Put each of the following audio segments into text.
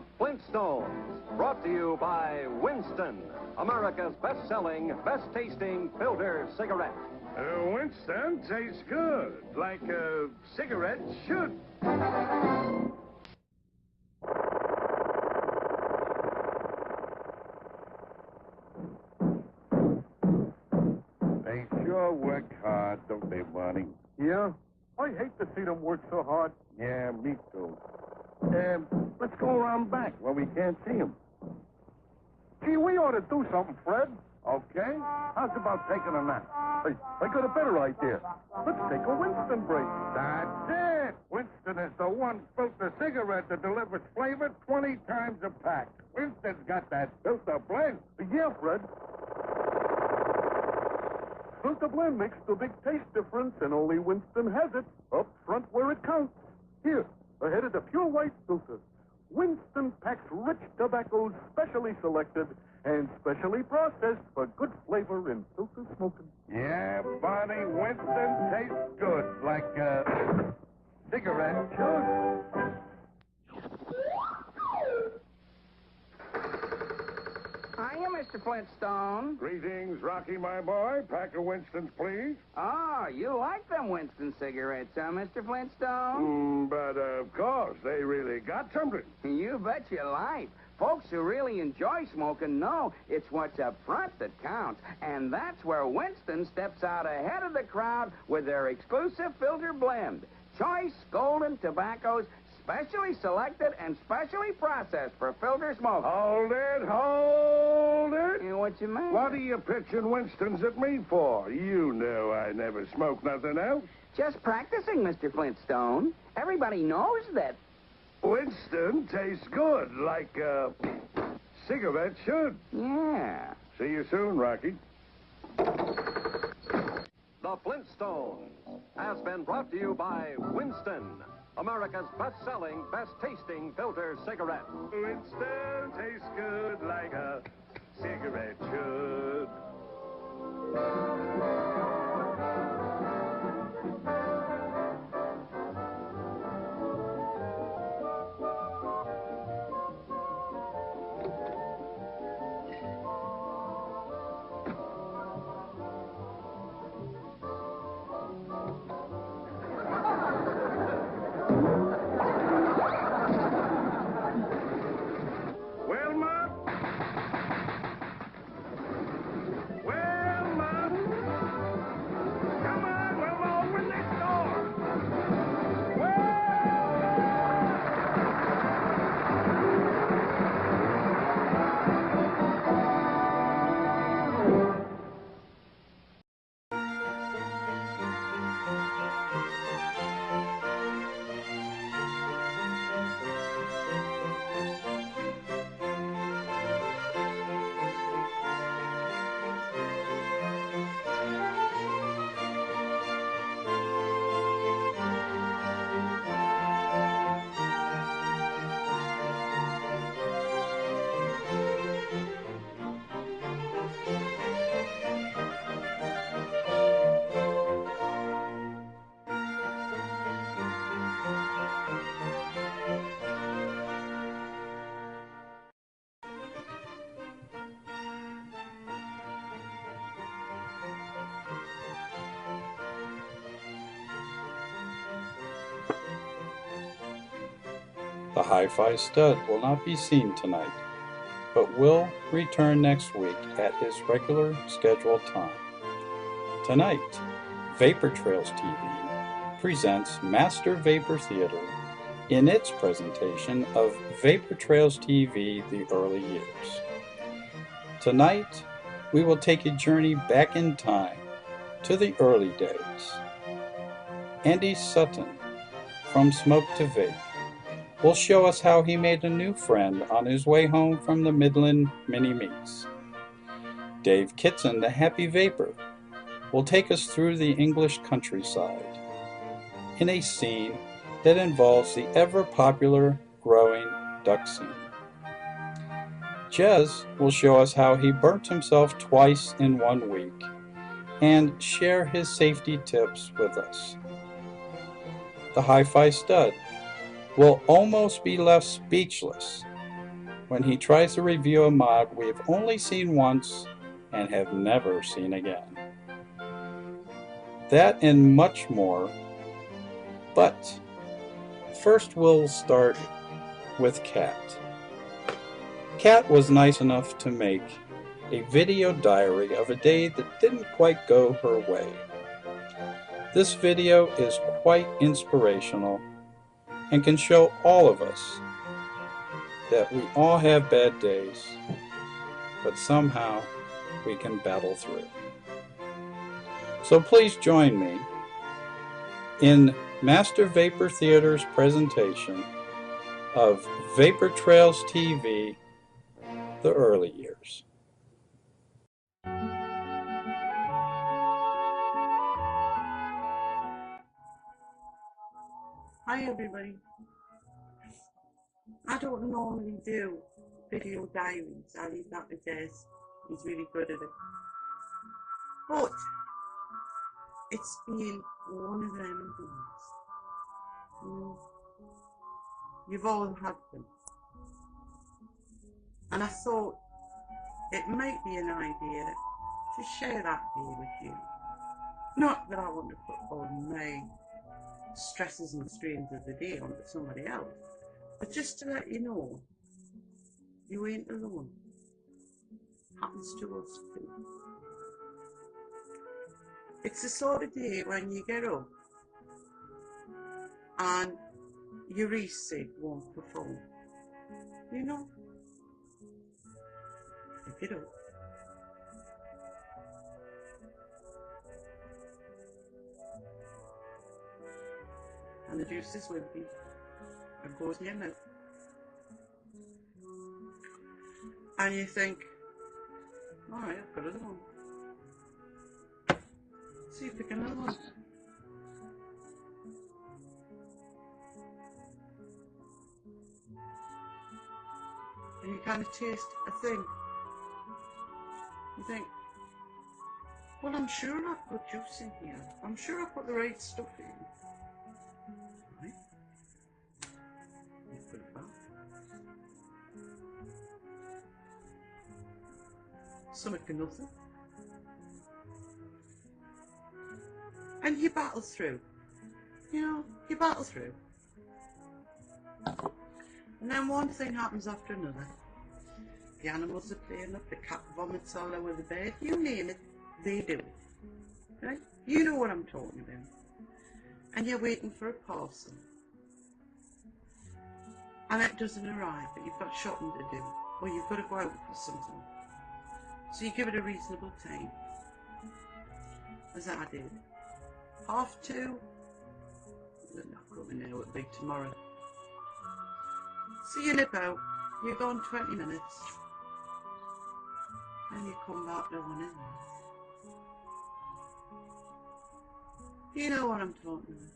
The Flintstones, brought to you by Winston, America's best-selling, best-tasting filter cigarette. Winston tastes good, like a cigarette should. They sure work hard, don't they, Barney? Yeah? I hate to see them work so hard. Yeah, me too. Let's go around back where we can't see them. Gee, we ought to do something, Fred. Okay? How's about taking a nap? Hey, I got a better idea. Let's take a Winston break. That's it! Winston is the one filter cigarette that delivers flavor 20 times a pack. Winston's got that filter blend. Yeah, Fred. Filter blend makes the big taste difference, and only Winston has it up front where it counts. Here, ahead of the pure white filter. Winston packs rich tobaccos specially selected and specially processed for good flavor in filter smoking. Yeah, Barney, Winston tastes good, like a cigarette should. Hiya, Mr. Flintstone. Greetings, Rocky, my boy. Pack of Winstons, please. Oh, you like them Winston cigarettes, huh, Mr. Flintstone? But of course, they really got something. You bet your life. Folks who really enjoy smoking know it's what's up front that counts, and that's where Winston steps out ahead of the crowd with their exclusive filter blend. Choice golden tobaccos, specially selected and specially processed for filter smoke. Hold it, hold it. What you mean? What are you pitching Winstons at me for? You know I never smoke nothing else. Just practicing, Mr. Flintstone. Everybody knows that. Winston tastes good, like a cigarette should. Yeah. See you soon, Rocky. The Flintstones has been brought to you by Winston, America's best-selling, best-tasting filter cigarette. Winston tastes good like a cigarette should. The Hi-Fi Stud will not be seen tonight, but will return next week at his regular scheduled time. Tonight, VapourTrailsTV presents Master Vapor Theater in its presentation of VapourTrailsTV The Early Years. Tonight, we will take a journey back in time to the early days. Andy Sutton, from Smoke to Vape, will show us how he made a new friend on his way home from the Midland Mini-Meets. Dave Kitson, the Happy Vapor, will take us through the English countryside in a scene that involves the ever-popular growing duck scene. Jez will show us how he burnt himself twice in 1 week and share his safety tips with us. The Hi-Fi Stud will almost be left speechless when he tries to review a mod we have only seen once and have never seen again. That and much more, but first we'll start with Kat. Kat was nice enough to make a video diary of a day that didn't quite go her way. This video is quite inspirational and can show all of us that we all have bad days, but somehow we can battle through. So please join me in Master Vapor Theater's presentation of VapourTrailsTV, the early years. Hi everybody. I don't normally do video diaries. I leave that with Des. He's really good at it. But it's been one of them days. You've all had them. And I thought it might be an idea to share that day with you. Not that I want to put all my stresses and strains of the day onto somebody else, but just to let you know, you ain't alone. Happens to us too. It's the sort of day when you get up and your e-cig won't perform. You know? Pick it up. And the juice is wimpy. It goes in your mouth. And you think, alright, I've got another one. So you pick another one. And you kind of taste a thing. You think, well, I'm sure I've got juice in here. I'm sure I've got the right stuff in. Right? You put it back. Something for nothing. And you battle through. You know, you battle through. And then one thing happens after another. The animals are playing up, the cat vomits all over the bed, you name it, they do it. Right? You know what I'm talking about. And you're waiting for a parcel. And it doesn't arrive, but you've got shopping to do, or you've got to go out for something. So you give it a reasonable time, as I did. 2:30, they're not coming now, it'll be tomorrow. So you nip out, you're gone 20 minutes, and you come back to one in. You know what I'm talking about.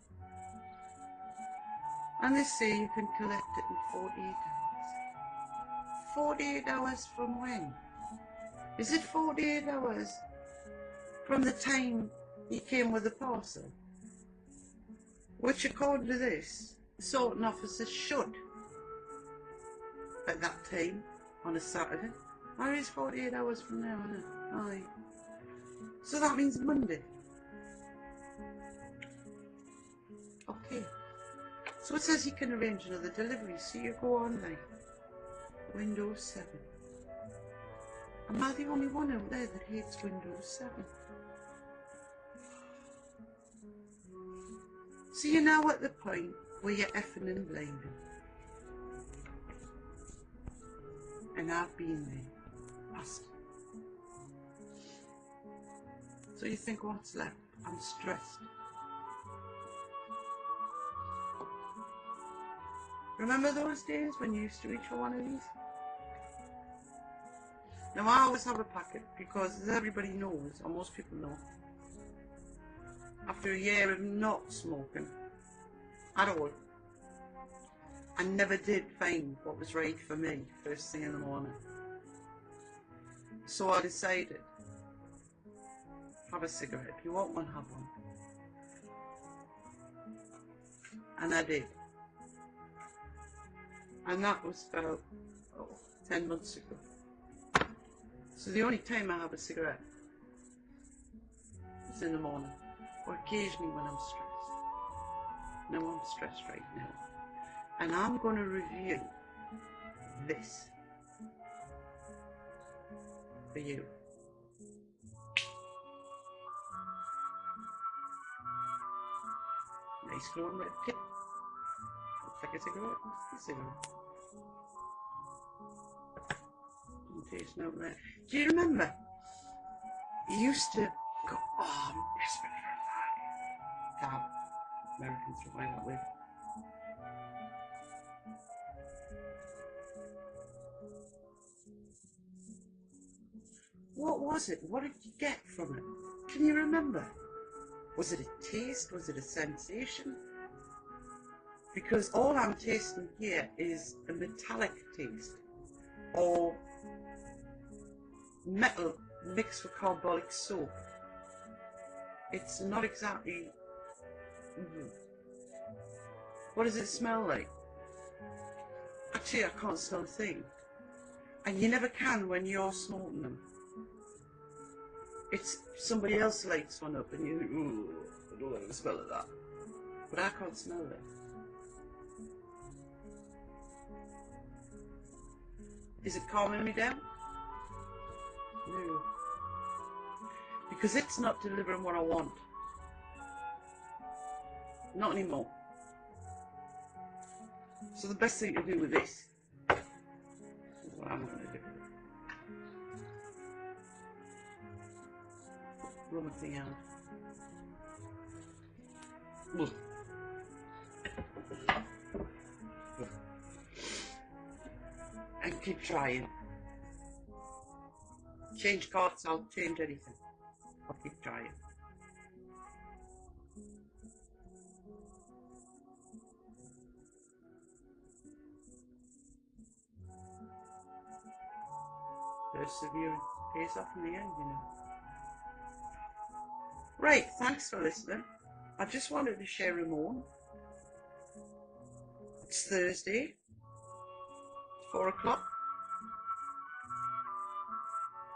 And they say you can collect it in 48 hours. 48 hours from when? Is it 48 hours from the time you came with the parcel? Which, according to this, the sorting officer should at that time on a Saturday. Or is 48 hours from now, isn't it? Aye. So that means Monday. Okay. So it says you can arrange another delivery, so you go online. Windows 7. Am I the only one out there that hates Windows 7? So you're now at the point where you're effing and blaming. And I've been there. Past. So you think, what's left? I'm stressed. Remember those days when you used to reach for one of these? Now I always have a packet because, as everybody knows, or most people know, after a year of not smoking at all, I never did find what was right for me first thing in the morning. So I decided, have a cigarette. If you want one, have one. And I did. And that was about 10 months ago. So the only time I have a cigarette is in the morning, or occasionally when I'm stressed. No, I'm stressed right now. And I'm going to review this for you. Nice glowing red tip. Looks like a cigarette. It's a cigarette. Doesn't taste no red. Do you remember? You used to go, oh, I'm desperate for a fag. Damn. Americans are going that way. What was it? What did you get from it? Can you remember? Was it a taste? Was it a sensation? Because all I'm tasting here is a metallic taste, or metal mixed with carbolic soap. It's not exactly... What does it smell like? Actually, I can't smell a thing. And you never can when you're smoking them. It's somebody else lights one up and you think, ooh, I don't like the smell of that. But I can't smell it. Is it calming me down? No. Because it's not delivering what I want. Not anymore. So the best thing to do with this is what I'm going to do. Run the thing out. Look. And keep trying. Change cards, I'll change anything. I'll keep trying. Persevering pays off in the end, you know. Right, thanks for listening. I just wanted to share Ramon. It's Thursday, 4 o'clock,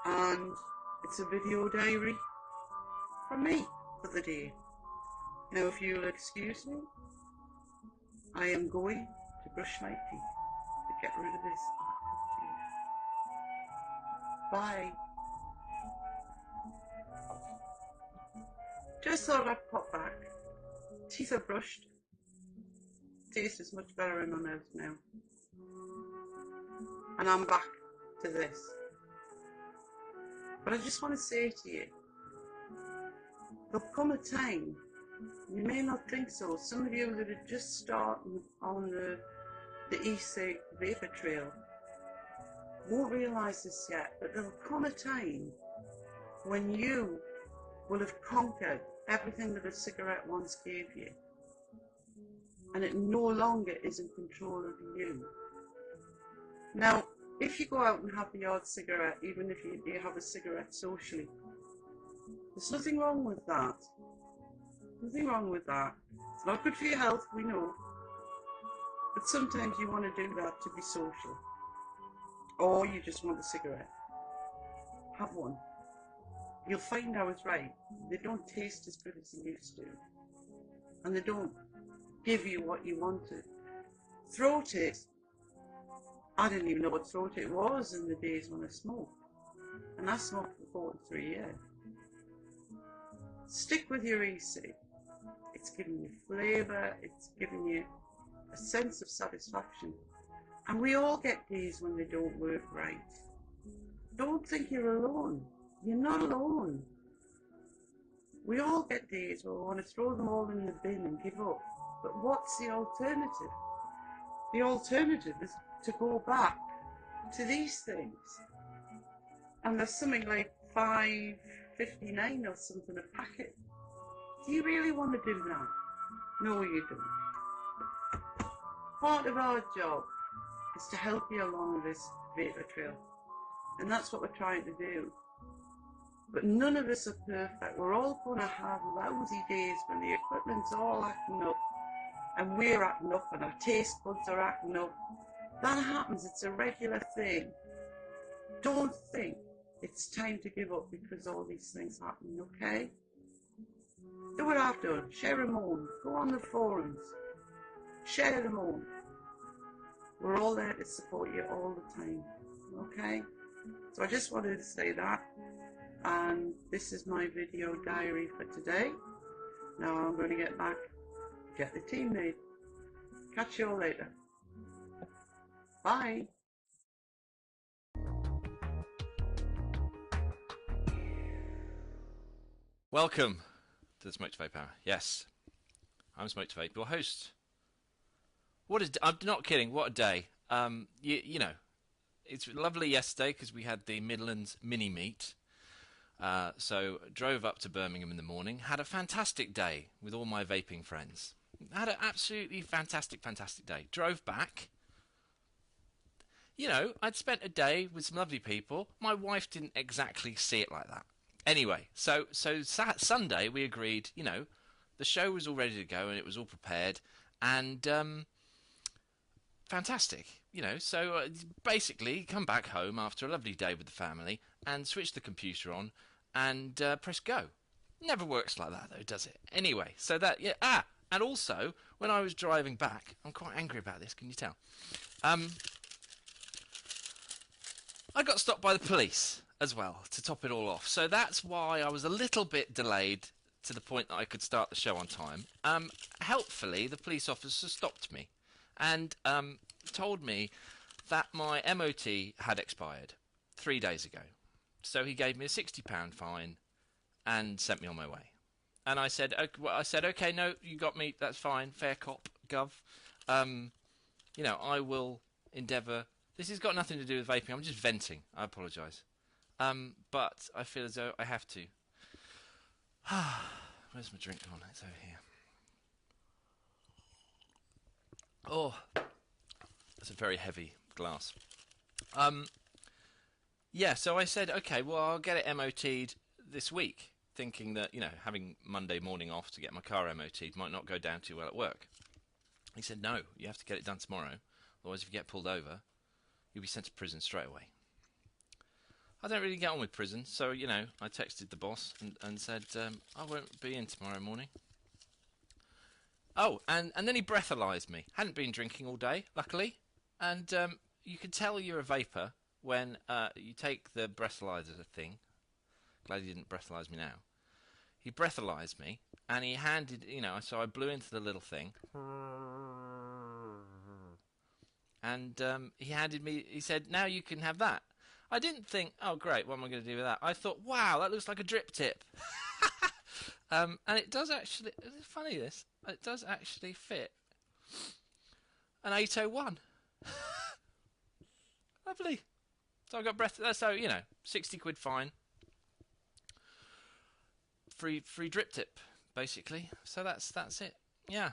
and it's a video diary from me for the day. Now, if you'll excuse me, I am going to brush my teeth to get rid of this. Bye. Just thought I'd pop back. Teeth are brushed. Taste is much better in my mouth now. And I'm back to this. But I just want to say to you, there'll come a time, you may not think so, some of you that are just starting on the e-cig vapor trail won't realise this yet, but there'll come a time when you will have conquered everything that a cigarette once gave you, and it no longer is in control of you. Now, if you go out and have the odd cigarette, even if you have a cigarette socially, there's nothing wrong with that. Nothing wrong with that. It's not good for your health, we know. But sometimes you want to do that to be social. Or you just want a cigarette. Have one. You'll find I was right. They don't taste as good as they used to. And they don't give you what you wanted. Throat taste. I didn't even know what throat it was in the days when I smoked. And I smoked for 43 years. Stick with your e-cig. It's giving you flavour, it's giving you a sense of satisfaction. And we all get days when they don't work right. Don't think you're alone. You're not alone. We all get days where we want to throw them all in the bin and give up. But what's the alternative? The alternative is to go back to these things. And there's something like $5.59 or something a packet. Do you really want to do that? No, you don't. Part of our job is to help you along this vapor trail. And that's what we're trying to do. But none of us are perfect. We're all going to have lousy days when the equipment's all acting up, and we're acting up, and our taste buds are acting up, That happens, it's a regular thing. Don't think it's time to give up because all these things happen, okay? Do what I've done, share them on, go on the forums, share them on. We're all there to support you all the time, okay? So I just wanted to say that, and this is my video diary for today. Now I'm going to get back, get the tea made. Catch you all later. Bye. Welcome to the Smoke to Vape Hour. Yes, I'm Smoke to Vape, your host. I'm not kidding. What a day. You know, it's lovely yesterday because we had the Midlands mini meet. So drove up to Birmingham in the morning. Had a fantastic day with all my vaping friends. Had an absolutely fantastic day. Drove back. You know, I'd spent a day with some lovely people. My wife didn't exactly see it like that. Anyway, so Sunday we agreed, you know, the show was all ready to go and it was all prepared and fantastic, you know. So basically come back home after a lovely day with the family and switch the computer on and press go. Never works like that though, does it? Anyway, so that, yeah, and also when I was driving back, I'm quite angry about this, can you tell? I got stopped by the police as well, to top it all off. So that's why I was a little bit delayed to the point that I could start the show on time. Helpfully, the police officer stopped me and told me that my MOT had expired 3 days ago. So he gave me a £60 fine and sent me on my way. And I said, okay, no, you got me, that's fine, fair cop, gov. You know, I will endeavour. This has got nothing to do with vaping, I'm just venting, I apologise. But I feel as though I have to. Where's my drink gone? It's over here. Oh, that's a very heavy glass. Yeah, so I said, okay, well, I'll get it MOT'd this week, thinking that, you know, having Monday morning off to get my car MOT'd might not go down too well at work. He said, no, you have to get it done tomorrow. Otherwise, if you get pulled over, you'll be sent to prison straight away. I don't really get on with prison, so, you know, I texted the boss and said, I won't be in tomorrow morning. Oh, and then he breathalyzed me. Hadn't been drinking all day, luckily. And you can tell you're a vapor when you take the breathalyzer thing. Glad he didn't breathalyze me now. He breathalyzed me, and he handed, you know, so I blew into the little thing. And he handed me, he said, now you can have that. I didn't think, oh great, what am I going to do with that? I thought, wow, that looks like a drip tip. And it does actually, it's funny this, it does actually fit an 801. Lovely. So I got so, you know, 60 quid fine. Free drip tip, basically. So that's it. Yeah.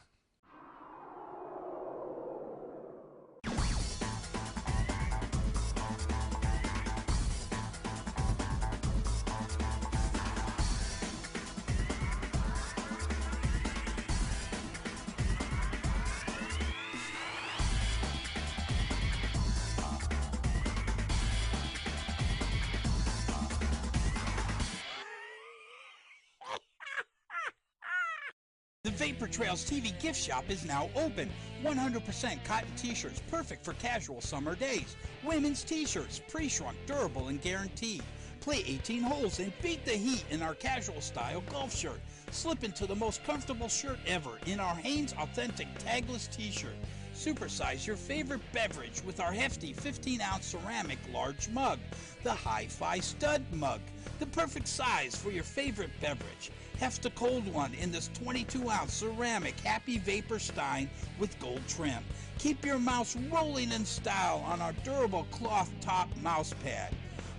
The Vapor Trails TV gift shop is now open. 100% cotton t-shirts, perfect for casual summer days. Women's t-shirts, pre-shrunk, durable, and guaranteed. Play 18 holes and beat the heat in our casual style golf shirt. Slip into the most comfortable shirt ever in our Hanes Authentic Tagless t-shirt. Supersize your favorite beverage with our hefty 15-ounce ceramic large mug. The Hi-Fi Stud mug, the perfect size for your favorite beverage. Heft a cold one in this 22-ounce ceramic Happy Vapor Stein with gold trim. Keep your mouse rolling in style on our durable cloth top mouse pad.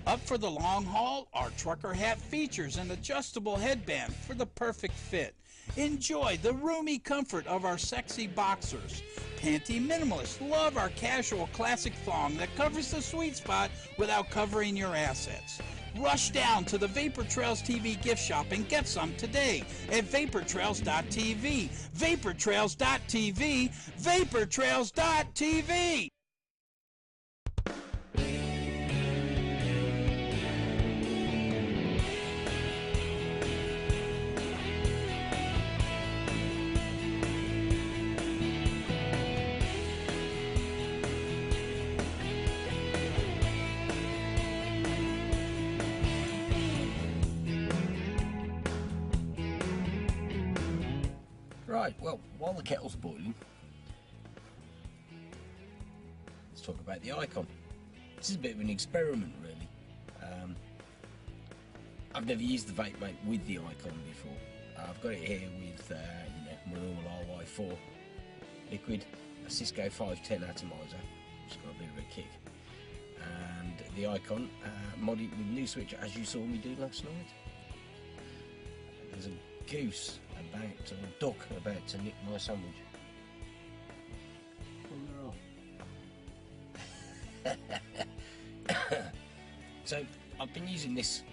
Up for the long haul, our trucker hat features an adjustable headband for the perfect fit. Enjoy the roomy comfort of our sexy boxers. Panty minimalists love our casual classic thong that covers the sweet spot without covering your assets. Rush down to the Vapor Trails TV gift shop and get some today at VapourTrails.tv. VapourTrails.tv. VapourTrails.tv. Right, well, while the kettle's boiling, let's talk about the icon. This is a bit of an experiment, really. I've never used the Vape Mate with the icon before. I've got it here with my normal RY4 liquid, a Cisco 510 atomizer, which has got a bit of a kick, and the icon modded with new switch, as you saw me do last night. There's a goose about, or a duck about to nick my sandwich. So I've been using this,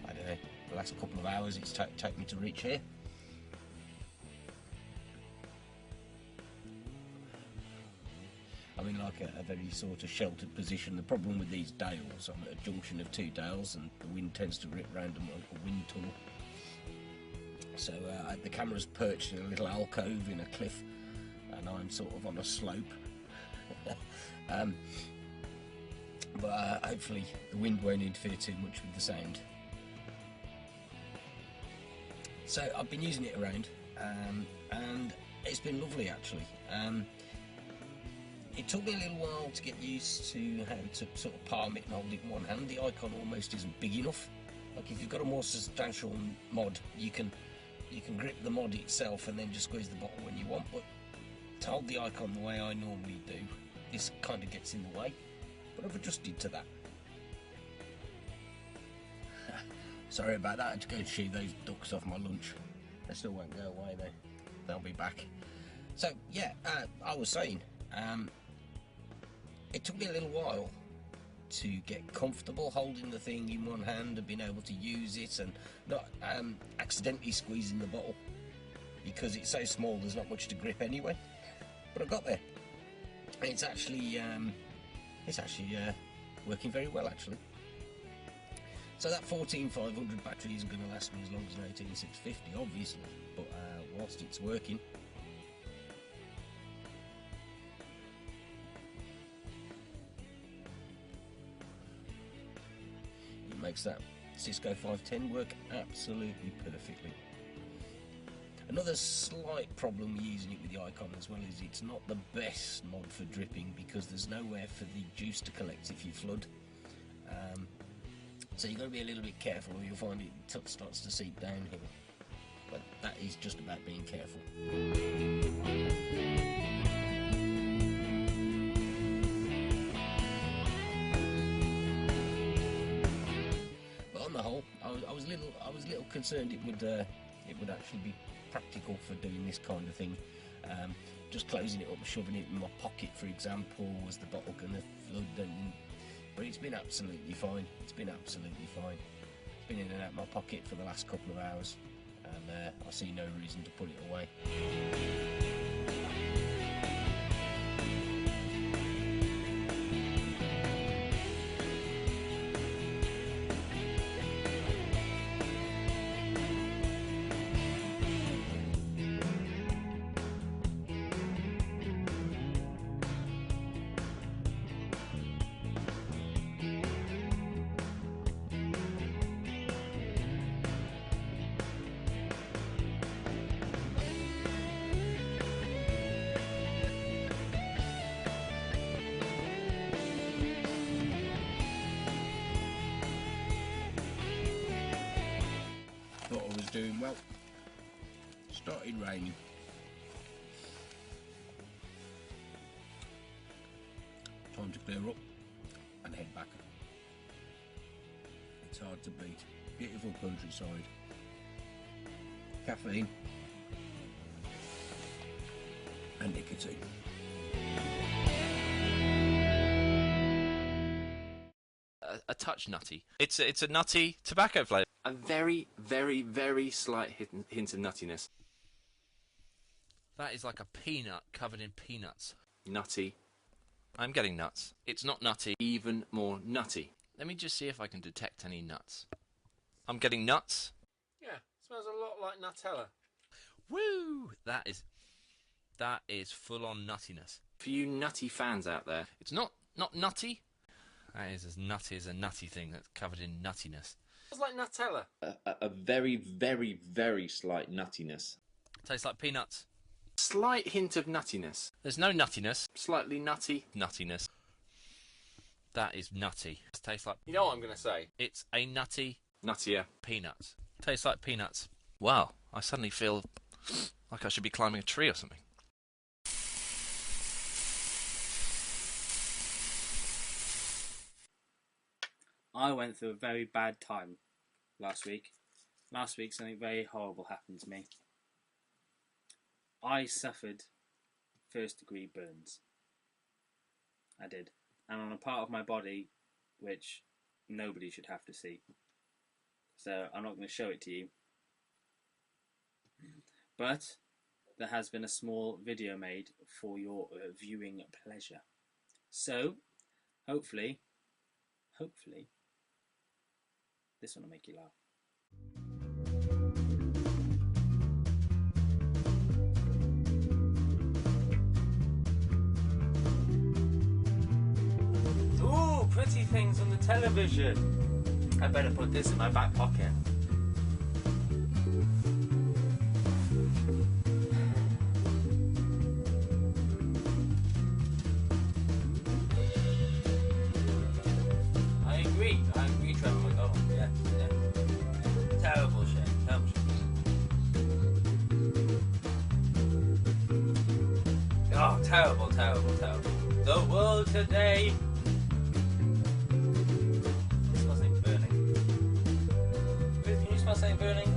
I don't know, the last couple of hours it's taken me to reach here. I'm in like a very sort of sheltered position. The problem with these dales, I'm at a junction of two dales and the wind tends to rip round them like a wind tunnel. So the camera's perched in a little alcove in a cliff and I'm sort of on a slope. But hopefully the wind won't interfere too much with the sound. So I've been using it around and it's been lovely actually. It took me a little while to get used to how to sort of palm it and hold it in one hand. The icon almost isn't big enough. Like if you've got a more substantial mod, you can grip the mod itself and then just squeeze the bottle when you want, but to hold the icon the way I normally do, this kind of gets in the way. But I've adjusted to that. Sorry about that, I had to go and shoo those ducks off my lunch. They still won't go away though. They'll be back. So yeah, I was saying, it took me a little while to get comfortable holding the thing in one hand and being able to use it and not accidentally squeezing the bottle, because it's so small there's not much to grip anyway. But I got there. And it's actually working very well actually. So that 14500 battery isn't going to last me as long as an 18650 obviously, but whilst it's working, it makes that Cisco 510 work absolutely perfectly. Another slight problem using it with the icon as well is it's not the best mod for dripping because there's nowhere for the juice to collect if you flood. So you've got to be a little bit careful or you'll find it starts to seep downhill. But that is just about being careful. But on the whole, I was a little concerned it would actually be practical for doing this kind of thing. Just closing it up and shoving it in my pocket, for example, was the bottle going to flood? But it's been absolutely fine. It's been absolutely fine. It's been in and out of my pocket for the last couple of hours, and I see no reason to put it away. Thought I was doing well. Started raining. Time to clear up and head back. It's hard to beat. Beautiful countryside. Caffeine and nicotine. A touch nutty. It's a nutty tobacco flavour. A very, very, very slight hint of nuttiness. That is like a peanut covered in peanuts. Nutty. I'm getting nuts. It's not nutty, even more nutty. Let me just see if I can detect any nuts. I'm getting nuts. Yeah, smells a lot like Nutella. Woo! That is full on nuttiness. For you nutty fans out there, it's not nutty. That is as nutty as a nutty thing that's covered in nuttiness. It's like Nutella. A very, very, very slight nuttiness. Tastes like peanuts. slight hint of nuttiness. There's no nuttiness. Slightly nutty. Nuttiness. That is nutty. It tastes like... You know what I'm going to say? It's a nutty... Nuttier. Peanuts. Tastes like peanuts. Wow, I suddenly feel like I should be climbing a tree or something. I went through a very bad time last week. Last week something very horrible happened to me. I suffered first-degree burns. I did. And on a part of my body which nobody should have to see. So I'm not going to show it to you. But there has been a small video made for your viewing pleasure. So, hopefully, this one will make you laugh. Ooh, pretty things on the television. I better put this in my back pocket. I agree, Trevor McDonald. Yeah. Terrible shame, Oh, terrible. The world today. It smells like burning. Can you smell something burning?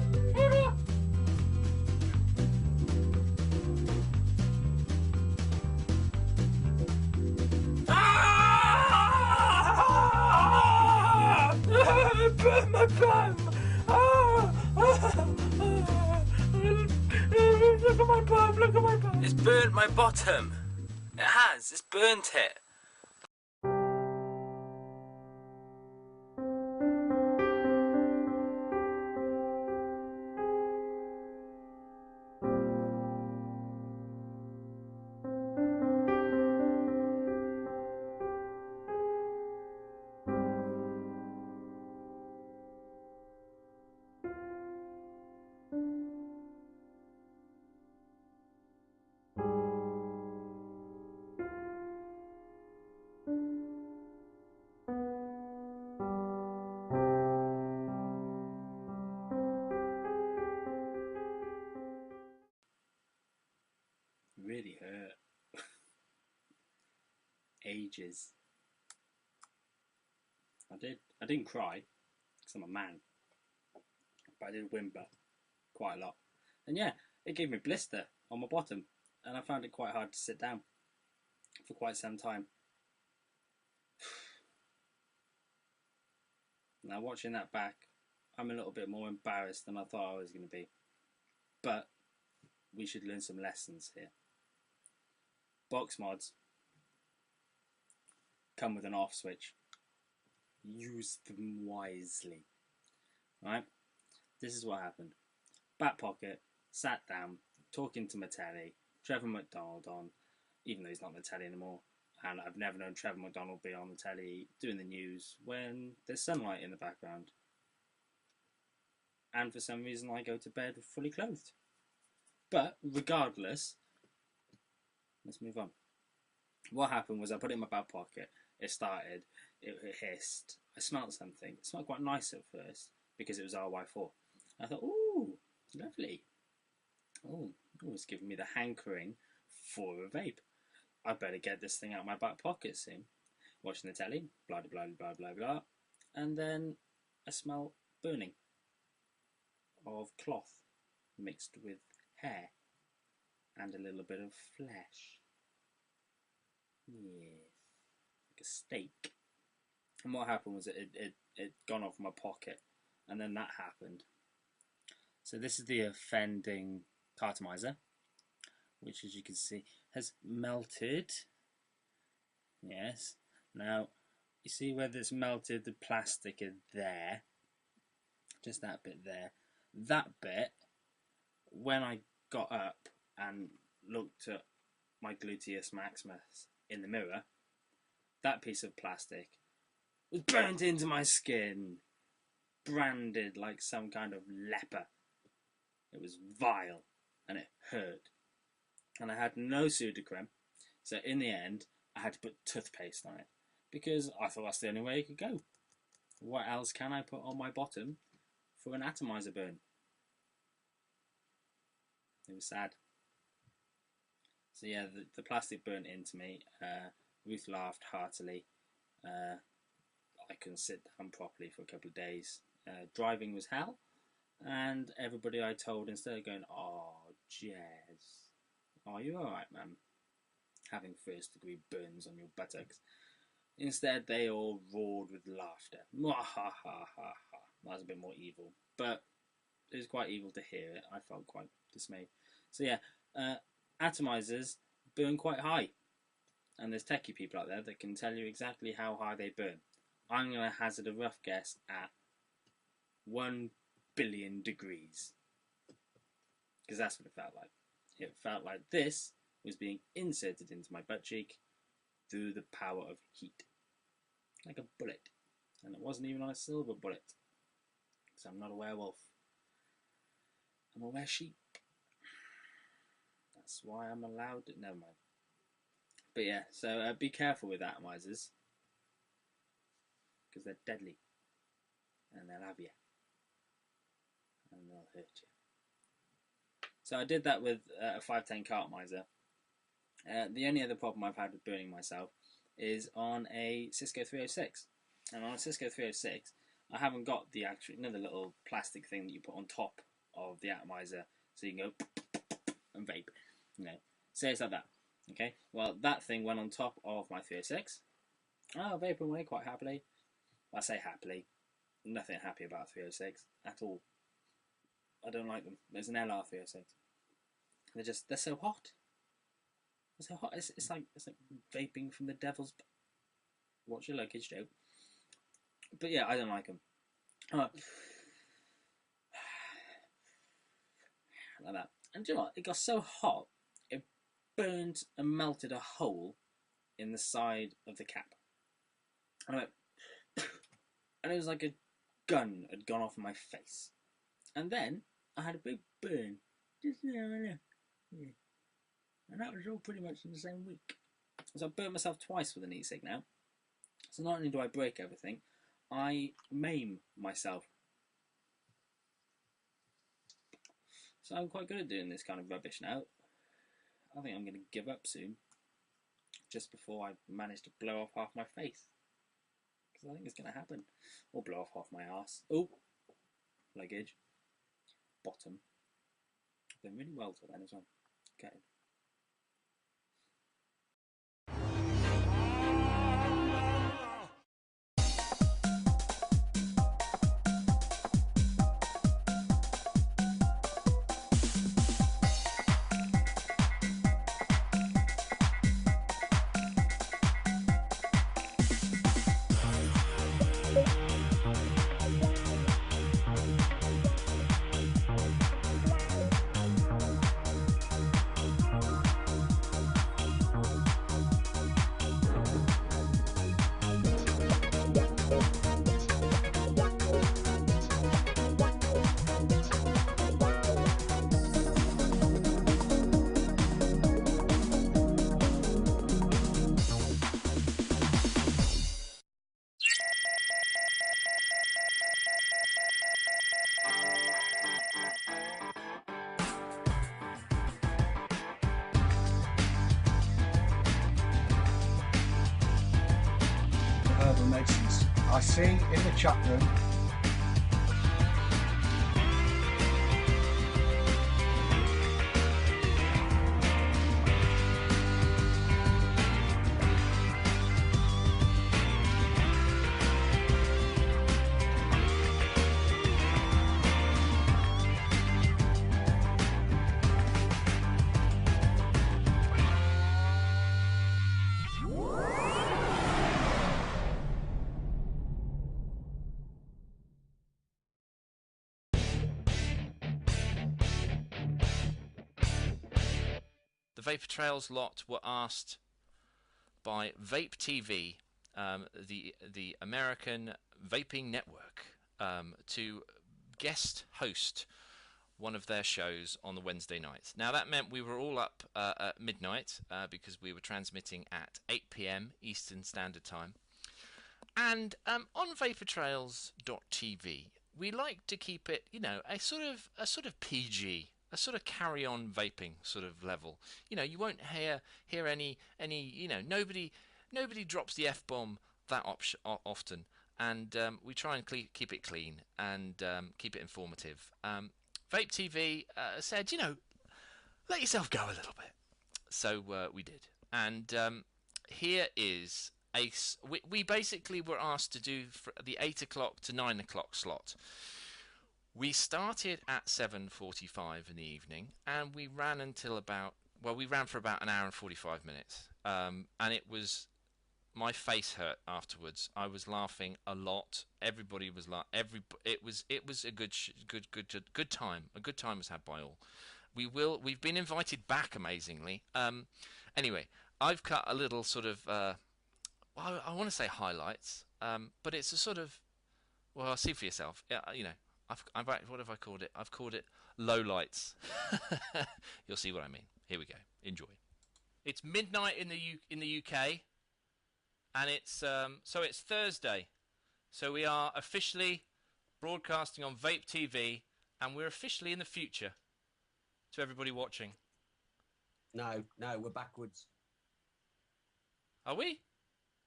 Burn my bum! Look at my bum! It's burnt my bottom. It has. It's burnt it. Really hurt. Ages. I didn't cry, because I'm a man. But I did whimper quite a lot. And yeah, it gave me a blister on my bottom. And I found it quite hard to sit down for quite some time. Now watching that back, I'm a little bit more embarrassed than I thought I was going to be. But we should learn some lessons here. Box mods come with an off switch. Use them wisely. Right? This is what happened. Back pocket, sat down, talking to my telly, Trevor McDonald on, even though he's not on the telly anymore. And I've never known Trevor McDonald be on the telly doing the news when there's sunlight in the background. And for some reason I go to bed fully clothed. But regardless, let's move on. What happened was I put it in my back pocket. It started. It hissed. I smelled something. It smelled quite nice at first because it was RY4. I thought, ooh, lovely. Oh, it's giving me the hankering for a vape. I better get this thing out of my back pocket soon. Watching the telly, blah, blah, blah, blah, blah. And then I smell burning of cloth mixed with hair and a little bit of flesh. Yes, like a steak. And what happened was it gone off my pocket, and then that happened. So this is the offending cartomizer, which, as you can see, has melted. Yes. Now, you see where it's melted, the plastic is there. Just that bit there. That bit, when I got up and looked at my gluteus maximus in the mirror, that piece of plastic was burnt into my skin, branded like some kind of leper. It was vile and it hurt. and I had no pseudocreme. So in the end, I had to put toothpaste on it because I thought that's the only way it could go. What else can I put on my bottom for an atomizer burn? It was sad. So yeah, the plastic burnt into me. Ruth laughed heartily. I couldn't sit down properly for a couple of days. Driving was hell, and everybody I told, instead of going, "Oh, Jez, are you alright, man?" having first-degree burns on your buttocks, instead they all roared with laughter. Mwahahaha. That was a bit more evil, but it was quite evil to hear it. I felt quite dismayed. So yeah, atomizers burn quite high, and there's techie people out there that can tell you exactly how high they burn. I'm going to hazard a rough guess at 1 billion degrees, because that's what it felt like. It felt like this was being inserted into my butt cheek through the power of heat, like a bullet. And it wasn't even on a silver bullet, because I'm not a werewolf. I'm a were-sheep. That's why I'm allowed to... Never mind. But yeah, so be careful with atomizers, because they're deadly, and they'll have you, and they'll hurt you. So I did that with a 510 cartomizer. The only other problem I've had with burning myself is on a Cisco 306. And on a Cisco 306, I haven't got the actual, the little plastic thing that you put on top of the atomizer, so you can go and vape. Say it's like that. Okay. Well, that thing went on top of my 306. Oh, vaping away quite happily. I say happily. Nothing happy about 306 at all. I don't like them. There's an LR 306. They're so hot. They're so hot. It's like vaping from the devil's. Watch your luggage, Joe. But yeah, I don't like them. Like that. And do you know what? It got so hot, it burned and melted a hole in the side of the cap. And I went, and it was like a gun had gone off my face. And then I had a big burn. Just there. Yeah. And that was all pretty much in the same week. So I burnt myself twice with an e-cig now. So not only do I break everything, I maim myself. So I'm quite good at doing this kind of rubbish now. I think I'm going to give up soon, just before I manage to blow off half my face. Because I think it's going to happen. Or blow off half my arse. Oh, luggage. Bottom. Done really well till then as well. Okay. Herbal medicines. I see in the chat room. The Vapor Trails lot were asked by VapeTV, the American vaping network, to guest host one of their shows on the Wednesday nights. Now that meant we were all up at midnight because we were transmitting at 8 p.m. Eastern Standard Time. And on VapourTrails.tv, we like to keep it, you know, a sort of PG, a sort of carry-on vaping sort of level. You know, you won't hear any, you know, nobody drops the F-bomb that often, and we try and keep it clean and keep it informative. Vape TV said, you know, let yourself go a little bit. So we did. And here is we basically were asked to do the 8 o'clock to 9 o'clock slot. We started at 7:45 in the evening, and we ran until we ran for about an hour and 45 minutes. And it was, my face hurt afterwards. I was laughing a lot. Everybody was it was a good time. A good time was had by all. We've been invited back, amazingly. Anyway, I've cut a little sort of I want to say highlights, but it's a sort of, well, see for yourself. You know, what have I called it? I've called it lowlights. You'll see what I mean. Here we go. Enjoy. It's midnight in the UK, and it's it's Thursday, so we are officially broadcasting on Vape TV, and we're officially in the future. To everybody watching. No, we're backwards. Are we?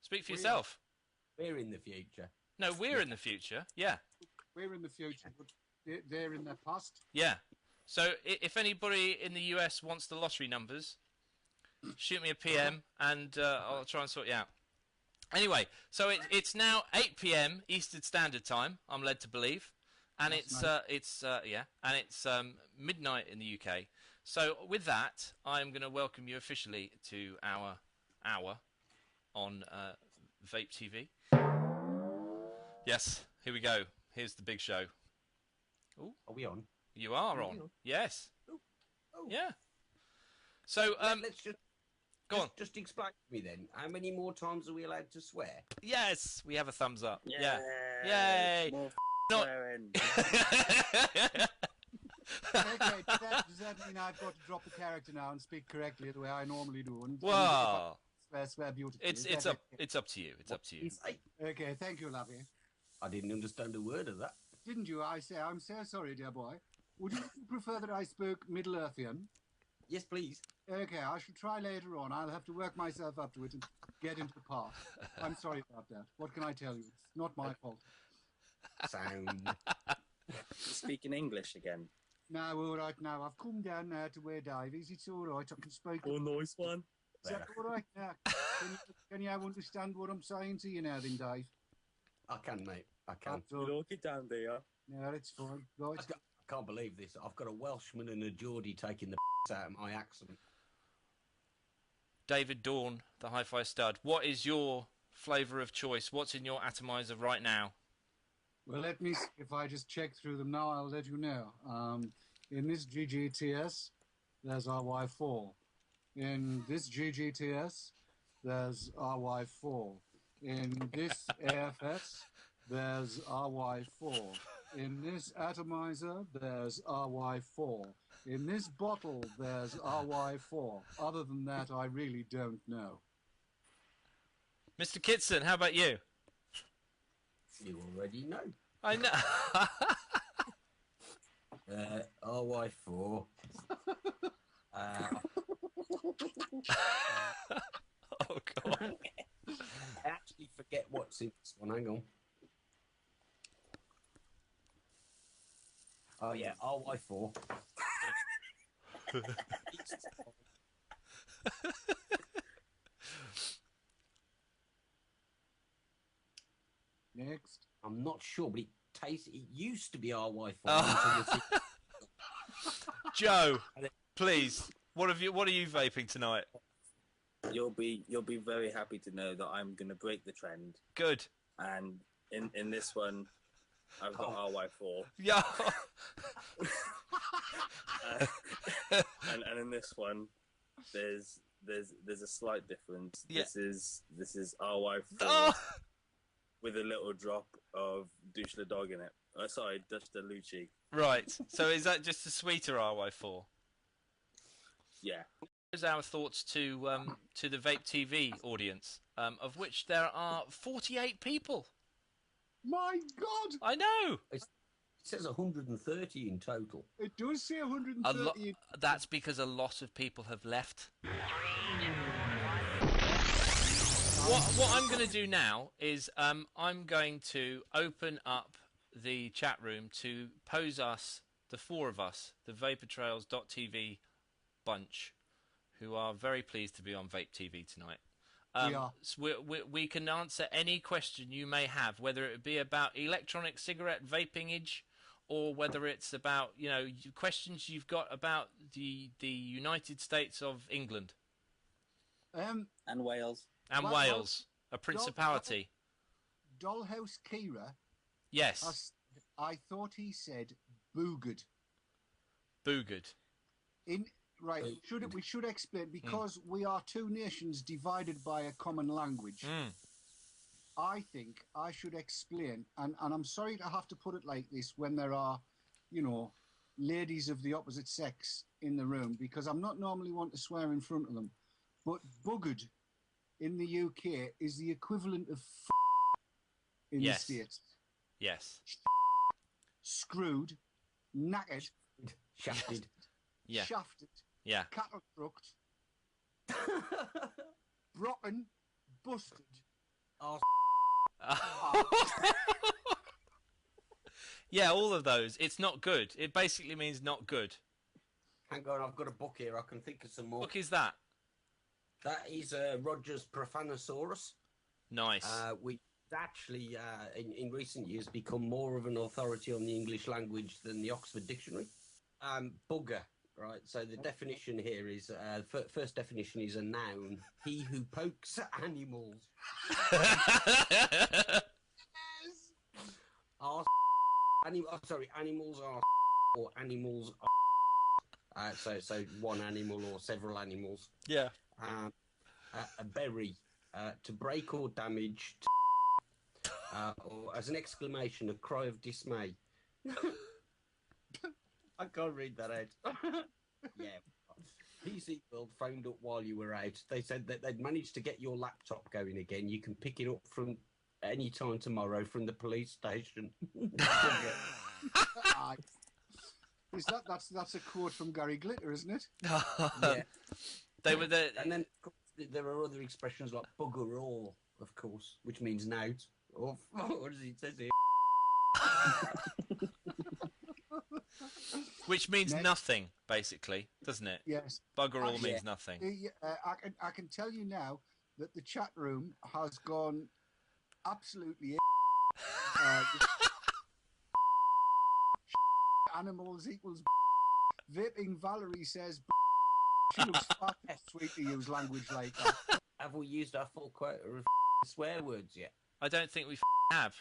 Speak for yourself. We're in the future. No, we're in the future. Yeah. We're in the future, but they're in the past. Yeah. So if anybody in the US wants the lottery numbers, shoot me a PM and I'll try and sort you out. Anyway, so it's now 8 p.m. Eastern Standard Time, I'm led to believe. And it's midnight in the UK. So with that, I'm going to welcome you officially to our hour on Vape TV. Yes, here we go. Here's the big show. Ooh. Are we on? You are on. Yes. Oh. Yeah. So let's go on. Just explain to me then. How many more times are we allowed to swear? Yes, we have a thumbs up. Yeah. Yay. More Not... swearing. Okay, does that mean I've got to drop the character now and speak correctly the way I normally do? And wow. Swear beautifully. It's up to you. It's up to you. Okay, thank you, lovey. I didn't understand a word of that. Didn't you? I'm so sorry, dear boy. Would you prefer that I spoke Middle-earthian? Yes, please. Okay, I shall try later on. I'll have to work myself up to it and get into the past. I'm sorry about that. What can I tell you? It's not my fault. Sound. You're speaking English again. No, all right now. I've come down now to where Dave is. It's all right. I can speak. Oh, nice one. Is that all right now? Can you understand what I'm saying to you now then, Dave? I can, mate. I can. Look it down there. No, that's fine. Right. I can't believe this. I've got a Welshman and a Geordie taking the out of my accent. David Dorn, the hi-fi stud. What is your flavour of choice? What's in your atomizer right now? Well, let me see. If I just check through them now, I'll let you know. In this GGTS, there's RY4. In this GGTS, there's RY4. In this AFS, there's RY4. In this atomizer, there's RY4. In this bottle, there's RY4. Other than that, I really don't know. Mr. Kitson, how about you? You already know. I know. RY4. Oh, God. I actually forget what's in this one. Hang on. Oh, yeah, RY4. Next. I'm not sure, but it used to be RY4. Joe, please. What are you vaping tonight? You'll be very happy to know that I'm going to break the trend. Good. And in this one, I've got RY4. Yeah. And in this one, there's a slight difference. Yeah. This is RY4. Oh. with a little drop of douche the dog in it. Sorry, Dutch the Lucci. Right. So is that just a sweeter RY4? Yeah. Here's our thoughts to the Vape TV audience, of which there are 48 people. My God! I know. It says 130 in total. It does say 130. That's because a lot of people have left. What I'm going to do now is I'm going to open up the chat room to pose us, the four of us, the VapourTrails.tv bunch, who are very pleased to be on Vape TV tonight. We are. So we can answer any question you may have, whether it be about electronic cigarette vapingage, or whether it's about, you know, questions you've got about the United States of England. And Wales. And Wales, a principality. Dollhouse Kira. Yes. I thought he said booged. Booged. Right, we should explain, because we are two nations divided by a common language. I think I should explain, and I'm sorry to have to put it like this when there are, you know, ladies of the opposite sex in the room, because I'm not normally one to swear in front of them, but buggered in the UK is the equivalent of in the States. Yes. Screwed, knackered, shafted. Yeah. Shafted. Yeah. Cattle trucked. Brocken. Busted. Yeah, all of those. It's not good. It basically means not good. Hang on, I've got a book here. I can think of some more. What book is that? That is Roger's Profanosaurus. Nice. Which actually, in recent years, become more of an authority on the English language than the Oxford Dictionary. Bugger, right? So the definition here is, first definition is a noun. He who pokes animals. Animals are or animals are. So one animal or several animals. Yeah. A berry, to break or damage, or as an exclamation, a cry of dismay. I can't read that out. Yeah. PC World phoned up while you were out. They said that they'd managed to get your laptop going again. You can pick it up from any time tomorrow from the police station. That's a quote from Gary Glitter, isn't it? Yeah. They were the... And then there are other expressions like bugger all, of course, which means nout. Or what does he say here? Which means nothing, basically, doesn't it? Yes. Bugger all means nothing. I can tell you now that the chat room has gone absolutely animals equals vaping. Valerie says she looks far too sweet to use language like that. Have we used our full quota of swear words yet? I don't think we have.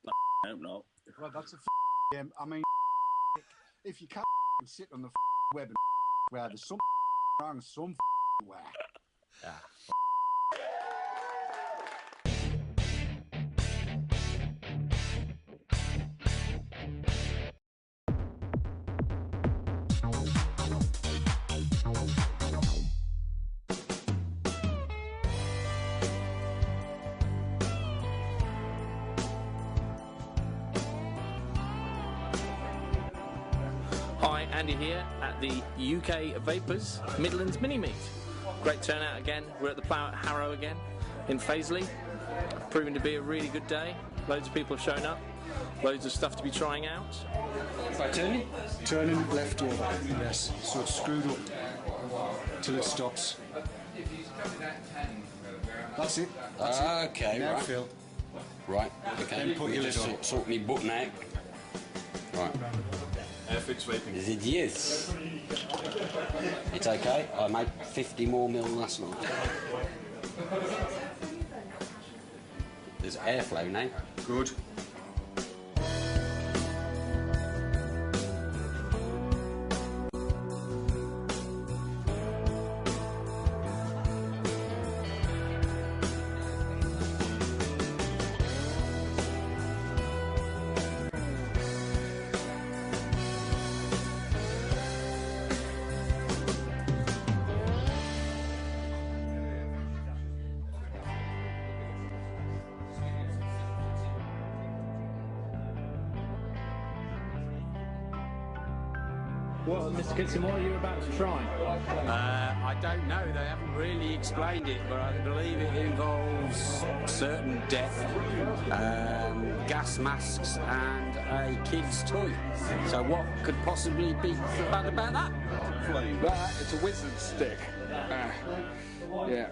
I hope not. Well, that's a game. I mean, if you can't sit on the web and where there's some wrong somewhere. Andy here at the UK Vapors Midlands Mini-Meet. Great turnout again. We're at the plough at Harrow again in Fazeley. Proving to be a really good day. Loads of people have shown up. Loads of stuff to be trying out. By turning? Turning left over, yes. So it's screwed up till it stops. That's it. That's it. Okay, now right. Phil. Right, okay. Then put your lid on. Sort me button out. Right. Fixed vaping. Is it yes? It's okay. I made 50 more mil last night. There's airflow now. Good. Well, Mr. Kitson, what are you about to try? I don't know. They haven't really explained it, but I believe it involves certain death, gas masks, and a kid's toy. So what could possibly be bad about that? It's a wizard's stick. Yeah,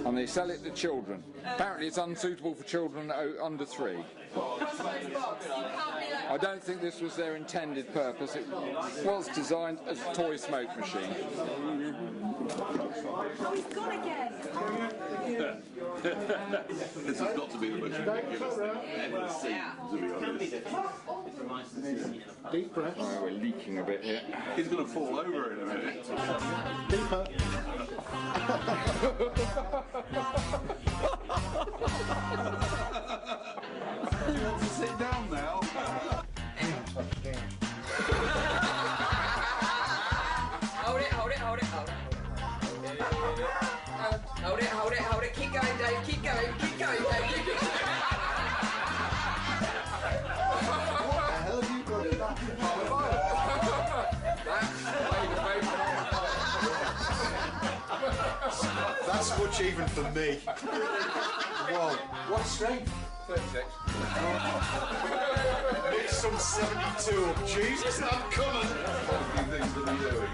and they sell it to children. Apparently it's unsuitable for children under 3. I don't think this was their intended purpose. It was designed as a toy smoke machine. Oh, he's gone again. This has got to be the most ridiculous thing I've ever seen, to be honest. Deep breath. Oh, we're leaking a bit here. He's going to fall over in a minute. Deeper. He wants to sit down now. Hold it. Hold it. Keep going, Dave. Keep going, Dave. Keep going. What the hell have you got in that? That's much even for me. Whoa. What strength? 36. It's some 72. Jesus, I'm coming. What do you think that we're doing?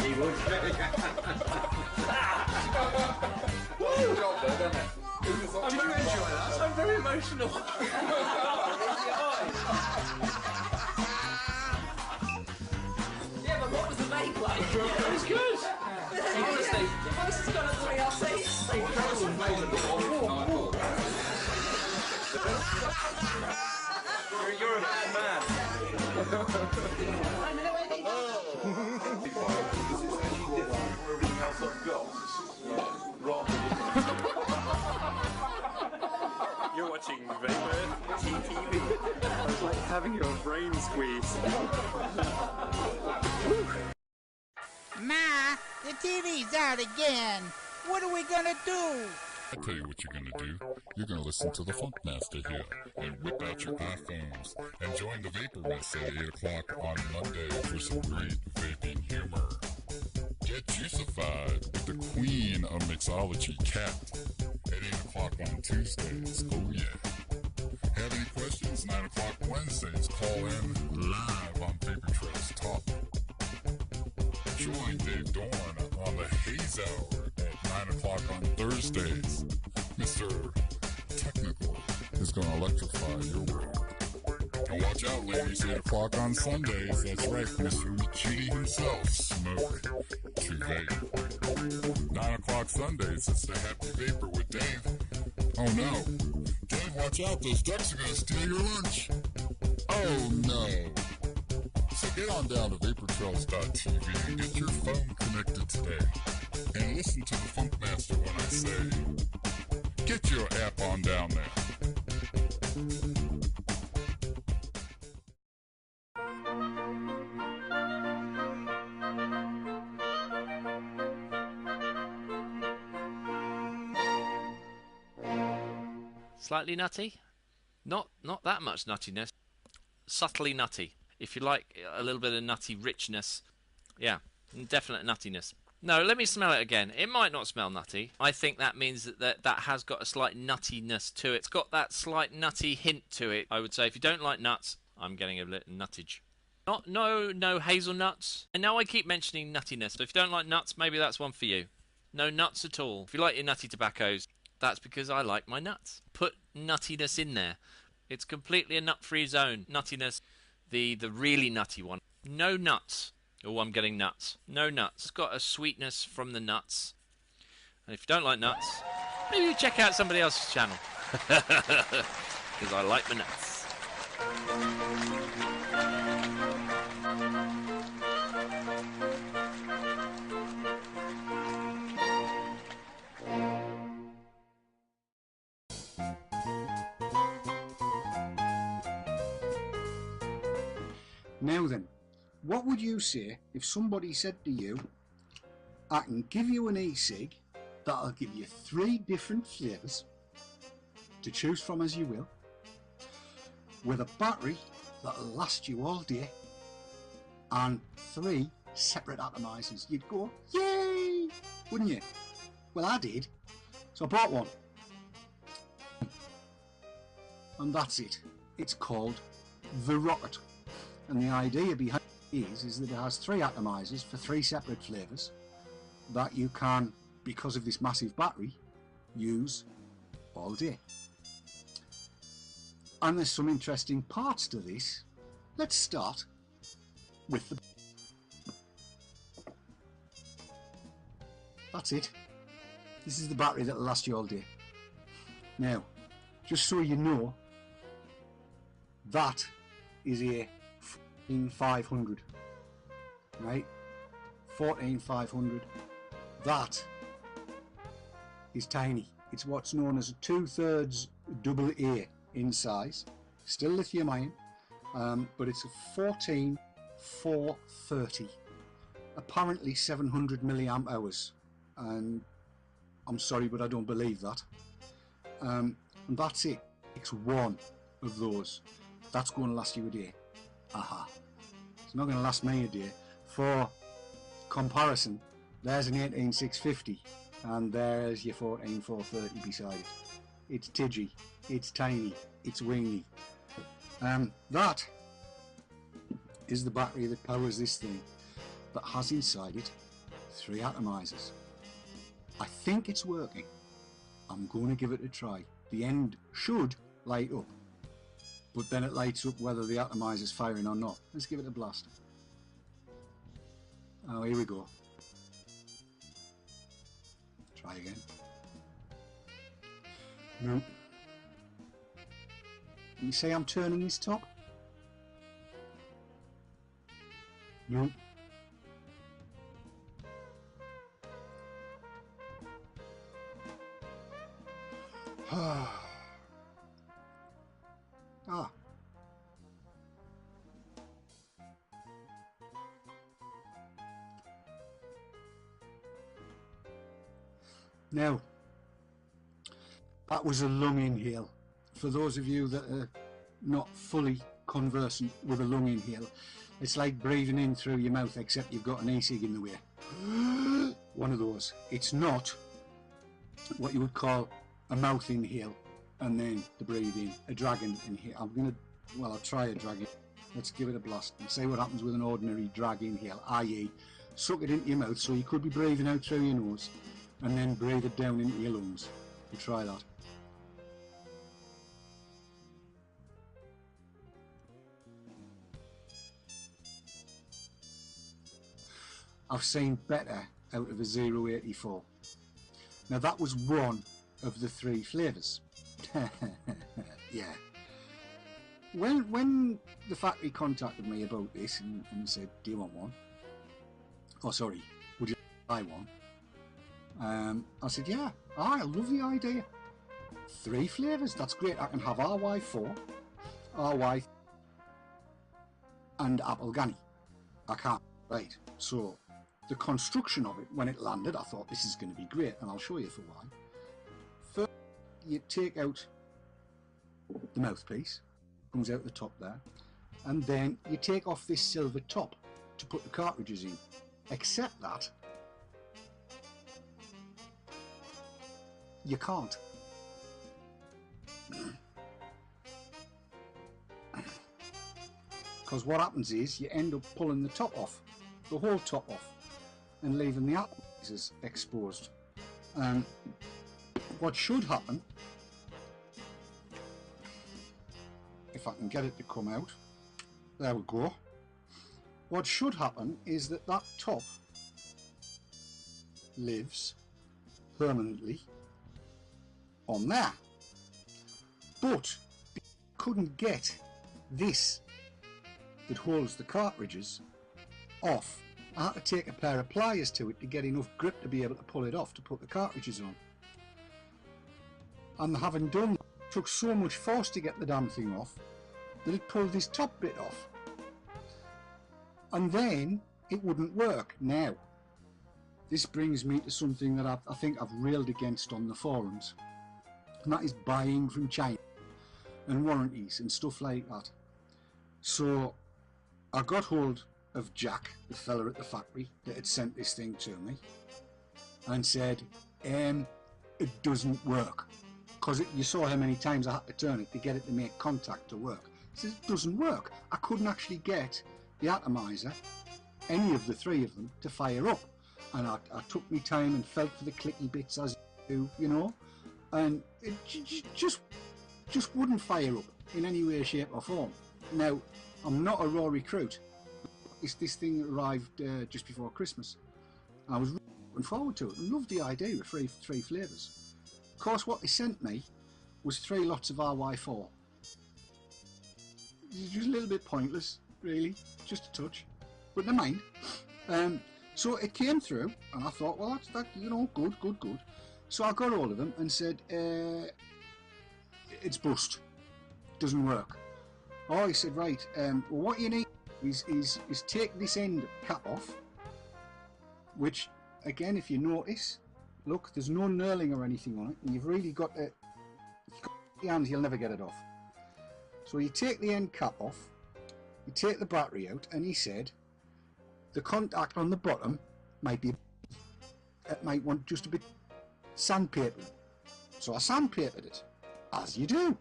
He would. Good job there, didn't it? Did you enjoy that? I'm very emotional. Yeah, but what was the main play? It was good. Honestly, the voice has gone at 3 off seats. You're a bad man. You're watching VapourTTV. It's like having your brain squeezed. Ma, the TV's out again. What are we gonna do? I tell you what you're gonna do. You're gonna listen to the Funkmaster here and whip out your iPhones and join the Vapor Mess at 8 o'clock on Monday for some great vaping humor. Get juicified with the queen of mixology, Cat, at 8 o'clock on Tuesdays. Oh yeah. Have any questions? 9 o'clock Wednesdays. Call in live on Vapor Trails Talk. Join Dave Dorn on the Haze Hour at 9 o'clock on Thursdays. Mr. Technical is going to electrify your world. And watch out, ladies, 8 o'clock on Sundays. That's right, Mr. Judy himself, Smoke to Vape. 9 o'clock Sundays, it's the Happy Vapor with Dave. Oh no. Dave, watch out, those ducks are going to steal your lunch. Oh no. So get on down to VapourTrails.tv and get your phone connected today. And listen to the Funkmaster when I say, get your app on down there. Slightly nutty? Not that much nuttiness. Subtly nutty. If you like a little bit of nutty richness, yeah, definite nuttiness. No, let me smell it again. It might not smell nutty. I think that means that has got a slight nuttiness to it. It's got that slight nutty hint to it. I would say if you don't like nuts, I'm getting a little nuttage. No hazelnuts. I know I keep mentioning nuttiness, but if you don't like nuts, maybe that's one for you. No nuts at all. If you like your nutty tobaccos, that's because I like my nuts. Put nuttiness in there. It's completely a nut-free zone. Nuttiness. The really nutty one. No nuts. Oh, I'm getting nuts. No nuts. It's got a sweetness from the nuts. And if you don't like nuts, maybe you check out somebody else's channel. Because I like my nuts. Now then, what would you say if somebody said to you, I can give you an e-cig that'll give you 3 different flavours to choose from as you will, with a battery that'll last you all day, and 3 separate atomizers. You'd go, yay, wouldn't you? Well, I did, so I bought one, and that's it. It's called the Rocket, and the idea behind it is that it has 3 atomizers for 3 separate flavours that you can, because of this massive battery, use all day. And there's some interesting parts to this. Let's start with the... That's it. This is the battery that'll last you all day. Now, just so you know, that is a 14500, right? 14500. That is tiny. It's what's known as a 2/3 AA in size. Still lithium ion, but it's a 14430. Apparently 700 milliamp hours, and I'm sorry, but I don't believe that. And that's it. It's one of those. That's going to last you a day. Aha. It's not going to last me a day. For comparison, there's an 18650, and there's your 14430 beside it. It's tidgy, it's tiny, it's wingy. That is the battery that powers this thing, that has inside it 3 atomizers. I think it's working. I'm going to give it a try. The end should light up, but then it lights up whether the atomizer's firing or not. Let's give it a blast. Oh, here we go. Try again. Nope. Can you see I'm turning this top? Nope. Ah. Now, that was a lung inhale. For those of you that are not fully conversant with a lung inhale, it's like breathing in through your mouth, except you've got an e-cig in the way. One of those. It's not what you would call a mouth inhale and then to breathe in, a dragon inhale. I'll try a dragon. Let's give it a blast and see what happens with an ordinary drag inhale, i.e. suck it into your mouth, so you could be breathing out through your nose and then breathe it down into your lungs. We'll try that. I've seen better out of a 084. Now that was one of the 3 flavours. Yeah. When the factory contacted me about this and said, do you want one? Oh sorry, would you buy one? I said, yeah, I love the idea. 3 flavours, that's great. I can have RY4, RY and Apple Ganny. I can't, right. So the construction of it, when it landed, I thought this is going to be great, and I'll show you for why. First, you take out the mouthpiece, comes out the top there, and then you take off this silver top to put the cartridges in. Except that you can't. Because what happens is you end up pulling the top off, the whole top off, and leaving the atomizers exposed. What should happen, if I can get it to come out, there we go. What should happen is that top lives permanently on there, but couldn't get this that holds the cartridges off. I had to take a pair of pliers to it to get enough grip to be able to pull it off to put the cartridges on. And having done that, it took so much force to get the damn thing off that it pulled this top bit off, and then it wouldn't work. Now this brings me to something that I think I've railed against on the forums, and that is buying from China and warranties and stuff like that. So I got hold of Jack, the fella at the factory that had sent this thing to me, and said, it doesn't work. Because you saw how many times I had to turn it to get it to make contact to work. He says, it doesn't work. I couldn't actually get the atomizer, any of the three of them, to fire up. And I took my time and felt for the clicky bits as you do, you know, and it just wouldn't fire up in any way, shape or form. Now, I'm not a raw recruit. This thing arrived just before Christmas. I was looking forward to it. I loved the idea of three flavours. Of course, what they sent me was 3 lots of RY4. Just a little bit pointless, really, just a touch, but never mind. So it came through, and I thought, well, that's you know, good. So I got all of them and said, it's bust, doesn't work. Oh, he said, right, well, what you need is take this end cap off, which, again, if you notice, look, there's no knurling or anything on it, and you've really got to, if you've got your hands, you'll never get it off. So you take the end cap off, you take the battery out, and he said, the contact on the bottom might be, it might want just a bit sandpapered. So I sandpapered it, as you do.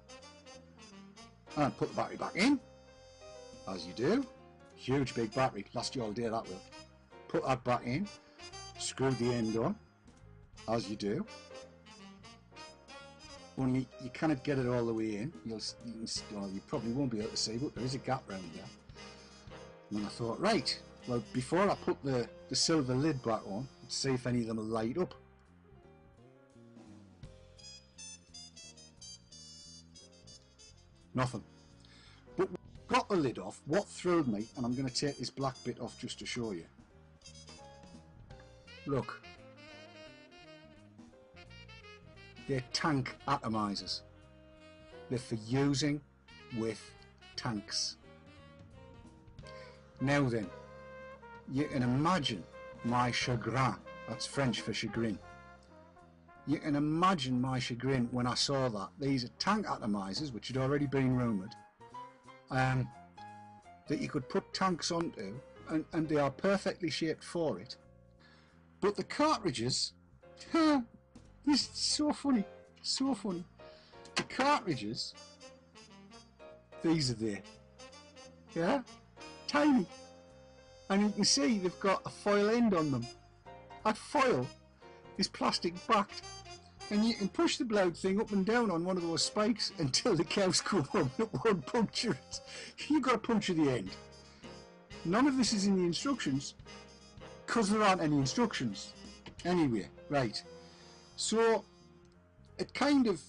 And put the battery back in, as you do. Huge big battery, last you all day, that will. Put that back in, screwed the end on, as you do. Only you cannot get it all the way in. You probably won't be able to see, but there is a gap round there. And I thought, right, well, before I put the silver lid back on, let's see if any of them will light up. Nothing. But when I got the lid off, what thrilled me, and I'm going to take this black bit off just to show you. Look. They're tank atomizers. They're for using with tanks. Now then, you can imagine my chagrin. That's French for chagrin. You can imagine my chagrin when I saw that. These are tank atomizers, which had already been rumoured, that you could put tanks onto, and they are perfectly shaped for it. But the cartridges, this is so funny, so funny. The cartridges, these are there, yeah, tiny, and you can see they've got a foil end on them. That foil is plastic backed, and you can push the blood thing up and down on one of those spikes until the cows come home and it won't puncture it. You've got to puncture the end. None of this is in the instructions, because there aren't any instructions. Anyway, right. So it kind of,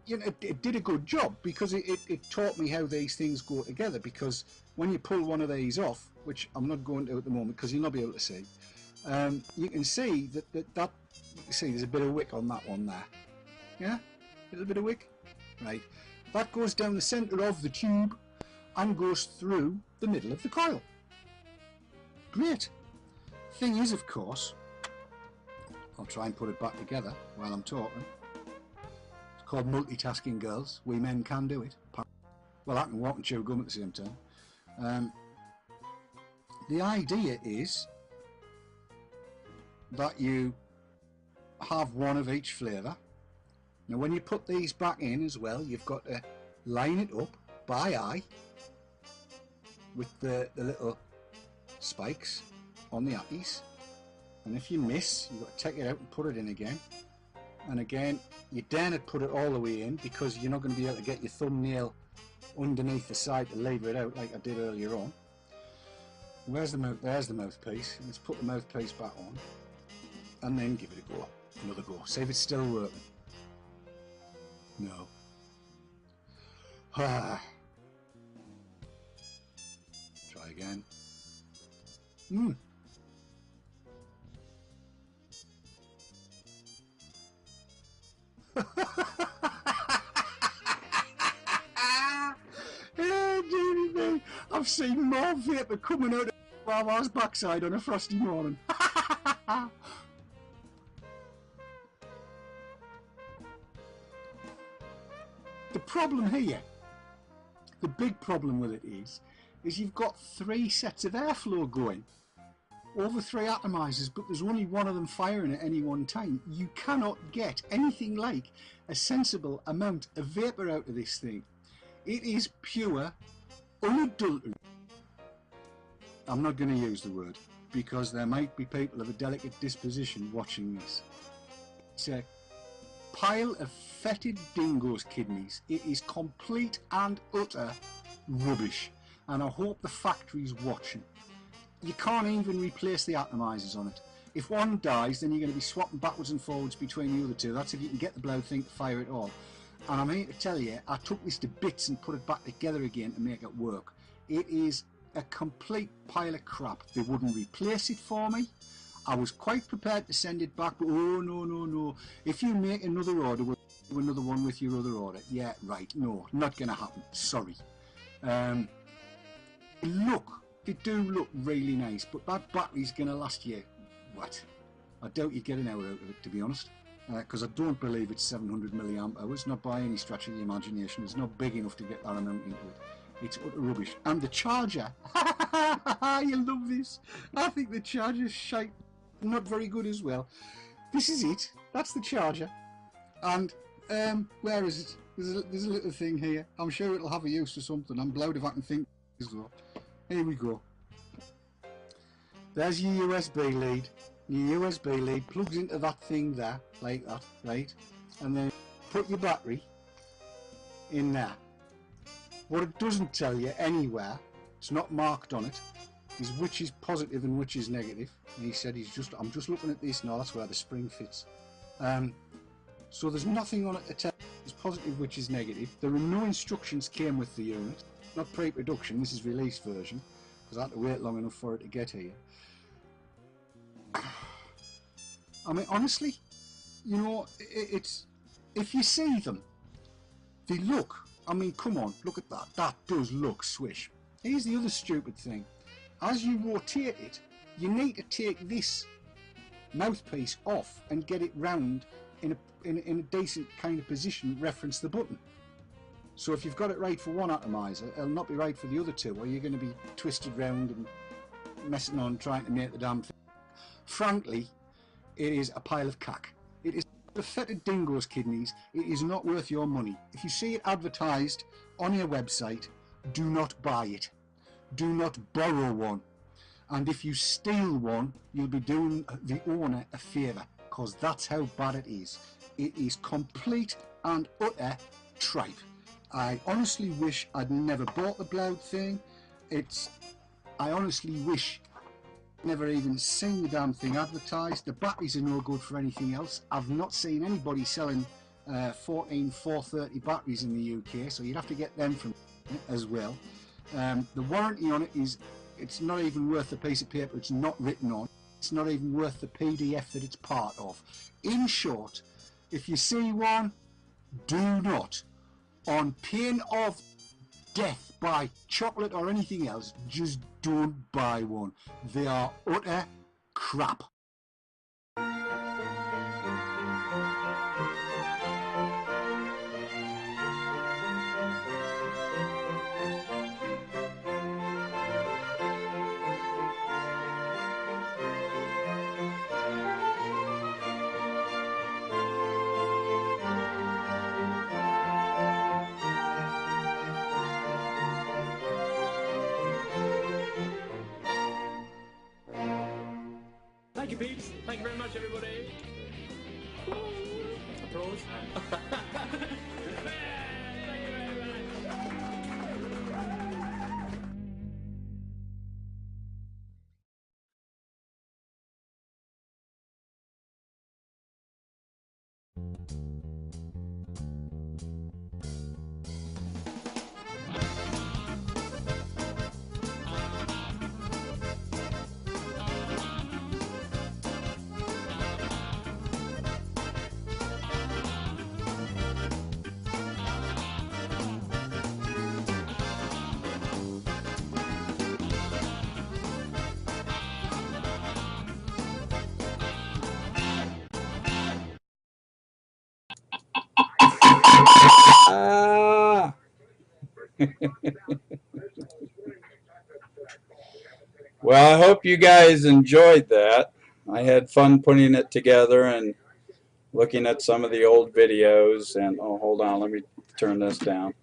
you know, it did a good job, because it taught me how these things go together, because when you pull one of these off, which I'm not going to at the moment because you'll not be able to see, you can see that you can see there's a bit of wick on that one there. Yeah? A little bit of wick. Right. That goes down the centre of the tube and goes through the middle of the coil. Great. Thing is, of course, I'll try and put it back together while I'm talking. It's called multitasking, girls. We men can do it. Well, I can walk and chew gum at the same time. The idea is that you have one of each flavour. Now when you put these back in as well, you've got to line it up by eye with the little spikes on the appies, and if you miss, you've got to take it out and put it in again, and again you dare not put it all the way in, because you're not going to be able to get your thumbnail underneath the side to lever it out like I did earlier on. Where's the mouth? There's the mouthpiece. Let's put the mouthpiece back on and then give it a go. Another go. See if it's still working. No. Try again. I've seen more vapour coming out of Wawa's backside on a frosty morning. The problem here, the big problem with it is is you've got 3 sets of airflow going over 3 atomizers, but there's only one of them firing at any one time. You cannot get anything like a sensible amount of vapor out of this thing. It is pure, unadulterated. I'm not going to use the word, because there might be people of a delicate disposition watching this. It's a pile of fetid dingo's kidneys. It is complete and utter rubbish, and I hope the factory's watching. You can't even replace the atomizers on it. If one dies, then you're going to be swapping backwards and forwards between the other two. That's if you can get the blow thing to fire it all. And I'm here to tell you, I took this to bits and put it back together again to make it work. It is a complete pile of crap. They wouldn't replace it for me. I was quite prepared to send it back, but oh no. If you make another order, we'll do another one with your other order. Yeah, right, no, not going to happen. Sorry. They do look really nice, but that battery's going to last you, what? I doubt you'd get an hour out of it, to be honest, because I don't believe it's 700 milliamp hours, not by any stretch of the imagination. It's not big enough to get that amount into it. It's utter rubbish. And the charger, you love this. I think the charger's shite, not very good as well. This is it. That's the charger. And where is it? There's a little thing here. I'm sure it'll have a use for something. I'm blowed if I can think as well. Here we go. There's your USB lead. Your USB lead plugs into that thing there, like that, right? And then put your battery in there. What it doesn't tell you anywhere, it's not marked on it, is which is positive and which is negative. And he said I'm just looking at this now, that's where the spring fits. So there's nothing on it to tell you it's positive, which is negative. There are no instructions came with the unit. Not pre-production, this is release version, because I had to wait long enough for it to get here. I mean, honestly, you know, it's if you see them, they look, I mean, come on, look at that. That does look swish. Here's the other stupid thing. As you rotate it, you need to take this mouthpiece off and get it round in a decent kind of position, reference the button. So if you've got it right for one atomizer, it'll not be right for the other two, or you're going to be twisted round and messing on trying to make the damn thing. Frankly, it is a pile of cack. It is a fetid dingo's kidneys. It is not worth your money. If you see it advertised on your website, do not buy it. Do not borrow one. And if you steal one, you'll be doing the owner a favour, because that's how bad it is. It is complete and utter tripe. I honestly wish I'd never bought the blood thing. I honestly wish I'd never even seen the damn thing advertised. The batteries are no good for anything else. I've not seen anybody selling 14 430 batteries in the UK, so you'd have to get them from as well. The warranty on it it's not even worth the piece of paper it's not written on. It's not even worth the PDF that it's part of. In short, if you see one, do not, on pain of death by chocolate or anything else, just don't buy one. They are utter crap. Thank you, peeps. Thank you very much, everybody. Applause. Well, I hope you guys enjoyed that. I had fun putting it together and looking at some of the old videos. And oh, hold on, let me turn this down.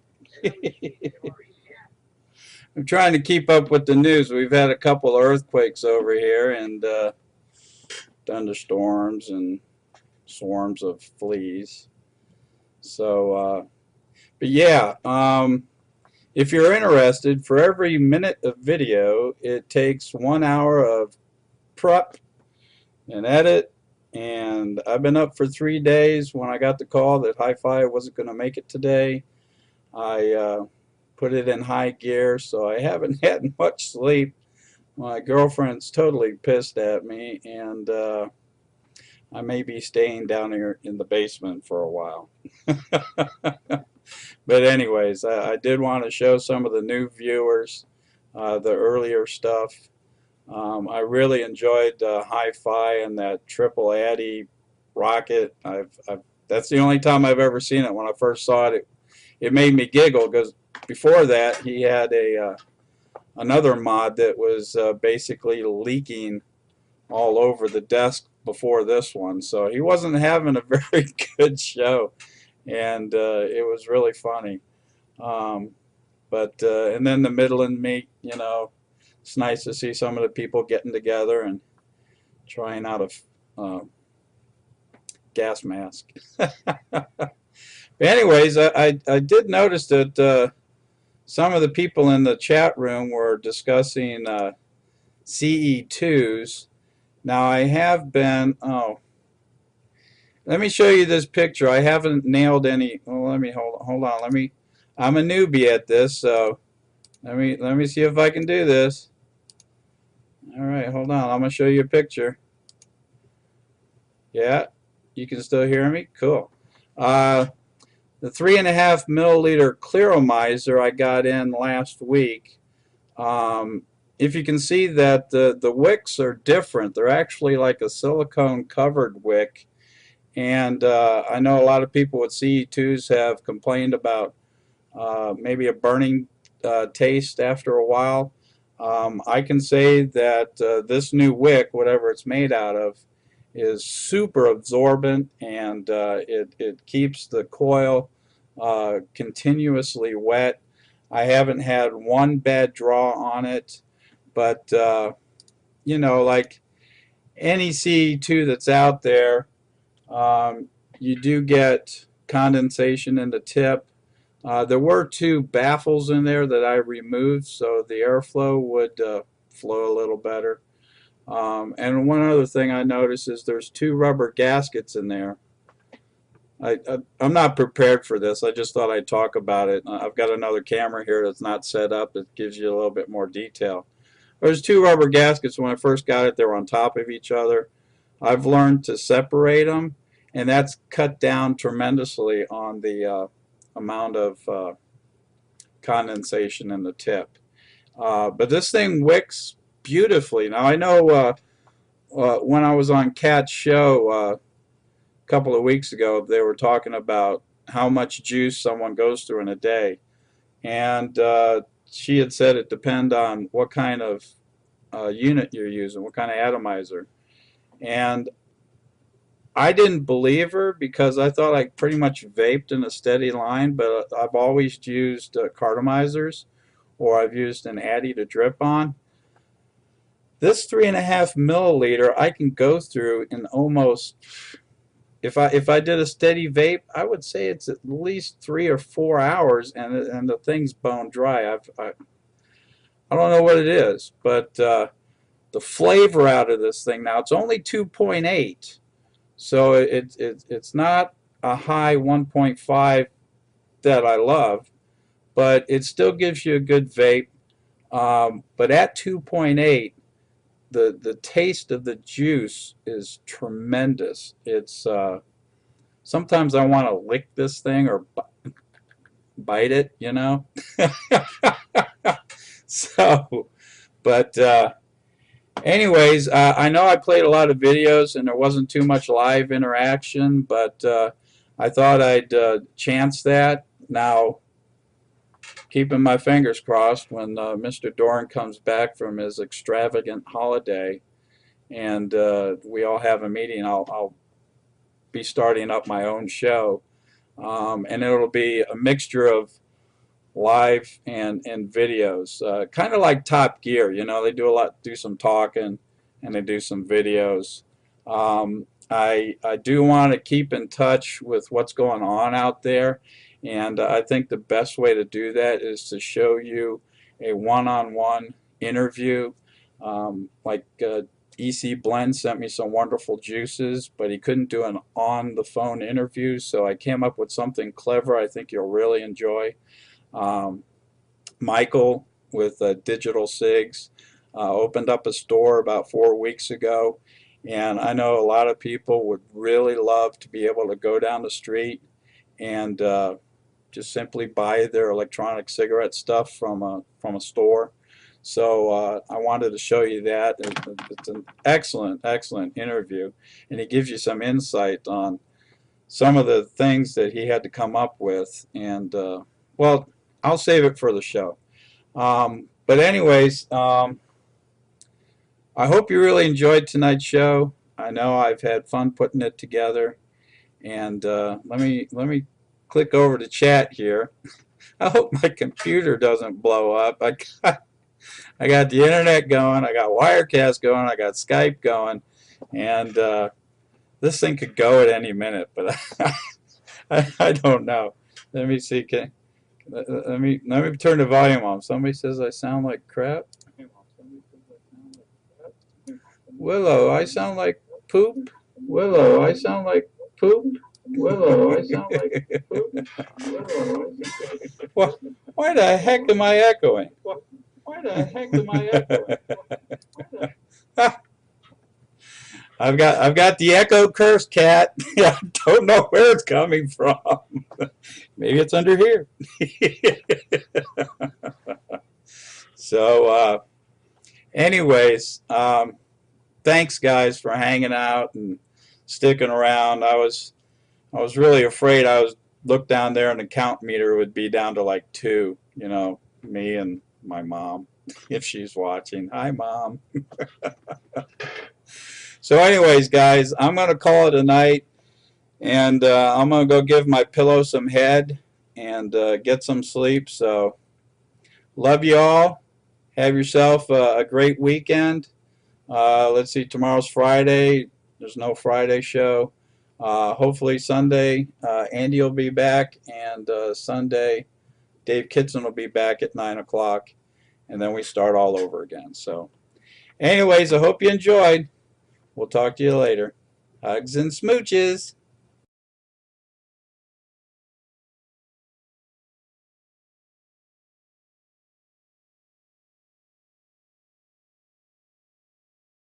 I'm trying to keep up with the news. We've had a couple earthquakes over here and thunderstorms and swarms of fleas. So, but yeah, if you're interested, for every minute of video, it takes 1 hour of prep and edit. And I've been up for 3 days. When I got the call that Hi-Fi wasn't going to make it today, I put it in high gear, so I haven't had much sleep. My girlfriend's totally pissed at me, and I may be staying down here in the basement for a while. But anyways, I did want to show some of the new viewers the earlier stuff. I really enjoyed Hi-Fi and that triple Addy rocket. That's the only time I've ever seen it. When I first saw it, it made me giggle, because before that he had another mod that was basically leaking all over the desk before this one. So he wasn't having a very good show, and it was really funny. And then the Midland meet, you know, it's nice to see some of the people getting together and trying out a gas mask. But anyways, I did notice that some of the people in the chat room were discussing CE2s. Now I have been, let me show you this picture. I haven't nailed any. Well, let me hold on. I'm a newbie at this, so let me see if I can do this. All right, hold on. I'm gonna show you a picture. Yeah, you can still hear me? Cool. The 3.5 milliliter Clearomizer I got in last week. If you can see that the wicks are different. They're actually like a silicone covered wick. And I know a lot of people with CE2s have complained about maybe a burning taste after a while. I can say that this new wick, whatever it's made out of, is super absorbent, and it keeps the coil continuously wet. I haven't had one bad draw on it, but you know, like any CE2 that's out there, you do get condensation in the tip. There were 2 baffles in there that I removed so the airflow would flow a little better. And one other thing I noticed is there's 2 rubber gaskets in there. I'm not prepared for this. I just thought I'd talk about it. I've got another camera here that's not set up that gives you a little bit more detail. There's 2 rubber gaskets. When I first got it, they were on top of each other. I've learned to separate them, and that's cut down tremendously on the amount of condensation in the tip. But this thing wicks beautifully. Now I know when I was on Kat's show a couple of weeks ago, they were talking about how much juice someone goes through in a day, and she had said it depends on what kind of unit you're using, what kind of atomizer. And I didn't believe her because I thought I pretty much vaped in a steady line, but I've always used cartomizers, or I've used an Addy to drip on. This 3.5 milliliter I can go through in almost, if I did a steady vape, I would say it's at least 3 or 4 hours, and the thing's bone dry. I don't know what it is, but the flavor out of this thing, now it's only 2.8, so it's not a high 1.5 that I love, but it still gives you a good vape. But at 2.8, the taste of the juice is tremendous. It's sometimes I want to lick this thing or bite it, you know. So, but anyways, I know I played a lot of videos and there wasn't too much live interaction, but I thought I'd chance that. Now, keeping my fingers crossed when Mr. Dorn comes back from his extravagant holiday and we all have a meeting. I'll be starting up my own show, and it'll be a mixture of live and videos, kind of like Top Gear. You know, they do some talking and they do some videos. I do want to keep in touch with what's going on out there, and I think the best way to do that is to show you a one-on-one interview. Like EC Blend sent me some wonderful juices, but he couldn't do an on-the-phone interview, so I came up with something clever I think you'll really enjoy. Michael with Digital Cigs opened up a store about 4 weeks ago, and I know a lot of people would really love to be able to go down the street and just simply buy their electronic cigarette stuff from a store. So I wanted to show you that. It's an excellent interview, and he gives you some insight on some of the things that he had to come up with. And well, I'll save it for the show. But anyways, I hope you really enjoyed tonight's show. I know I've had fun putting it together. And let me click over to chat here. I hope my computer doesn't blow up. I got the internet going, I got Wirecast going, I got Skype going, and this thing could go at any minute, but I don't know. Let me see. Let me turn the volume on. Somebody says I sound like crap. Willow, I sound like poop. Willow, I sound like poop. Willow, I sound like poop. Willow, why the heck am I echoing? Why the heck am I echoing? I've got the echo curse, cat. I don't know where it's coming from. Maybe it's under here. So, anyways, thanks guys for hanging out and sticking around. I was really afraid I was looked down there and the count meter would be down to like 2. You know, me and my mom, if she's watching. Hi, Mom. So anyways, guys, I'm going to call it a night, and I'm going to go give my pillow some head and get some sleep. So love you all. Have yourself a great weekend. Let's see, tomorrow's Friday. There's no Friday show. Hopefully Sunday, Andy will be back, and Sunday, Dave Kitson will be back at 9 o'clock, and then we start all over again. So anyways, I hope you enjoyed. We'll talk to you later. Hugs and smooches.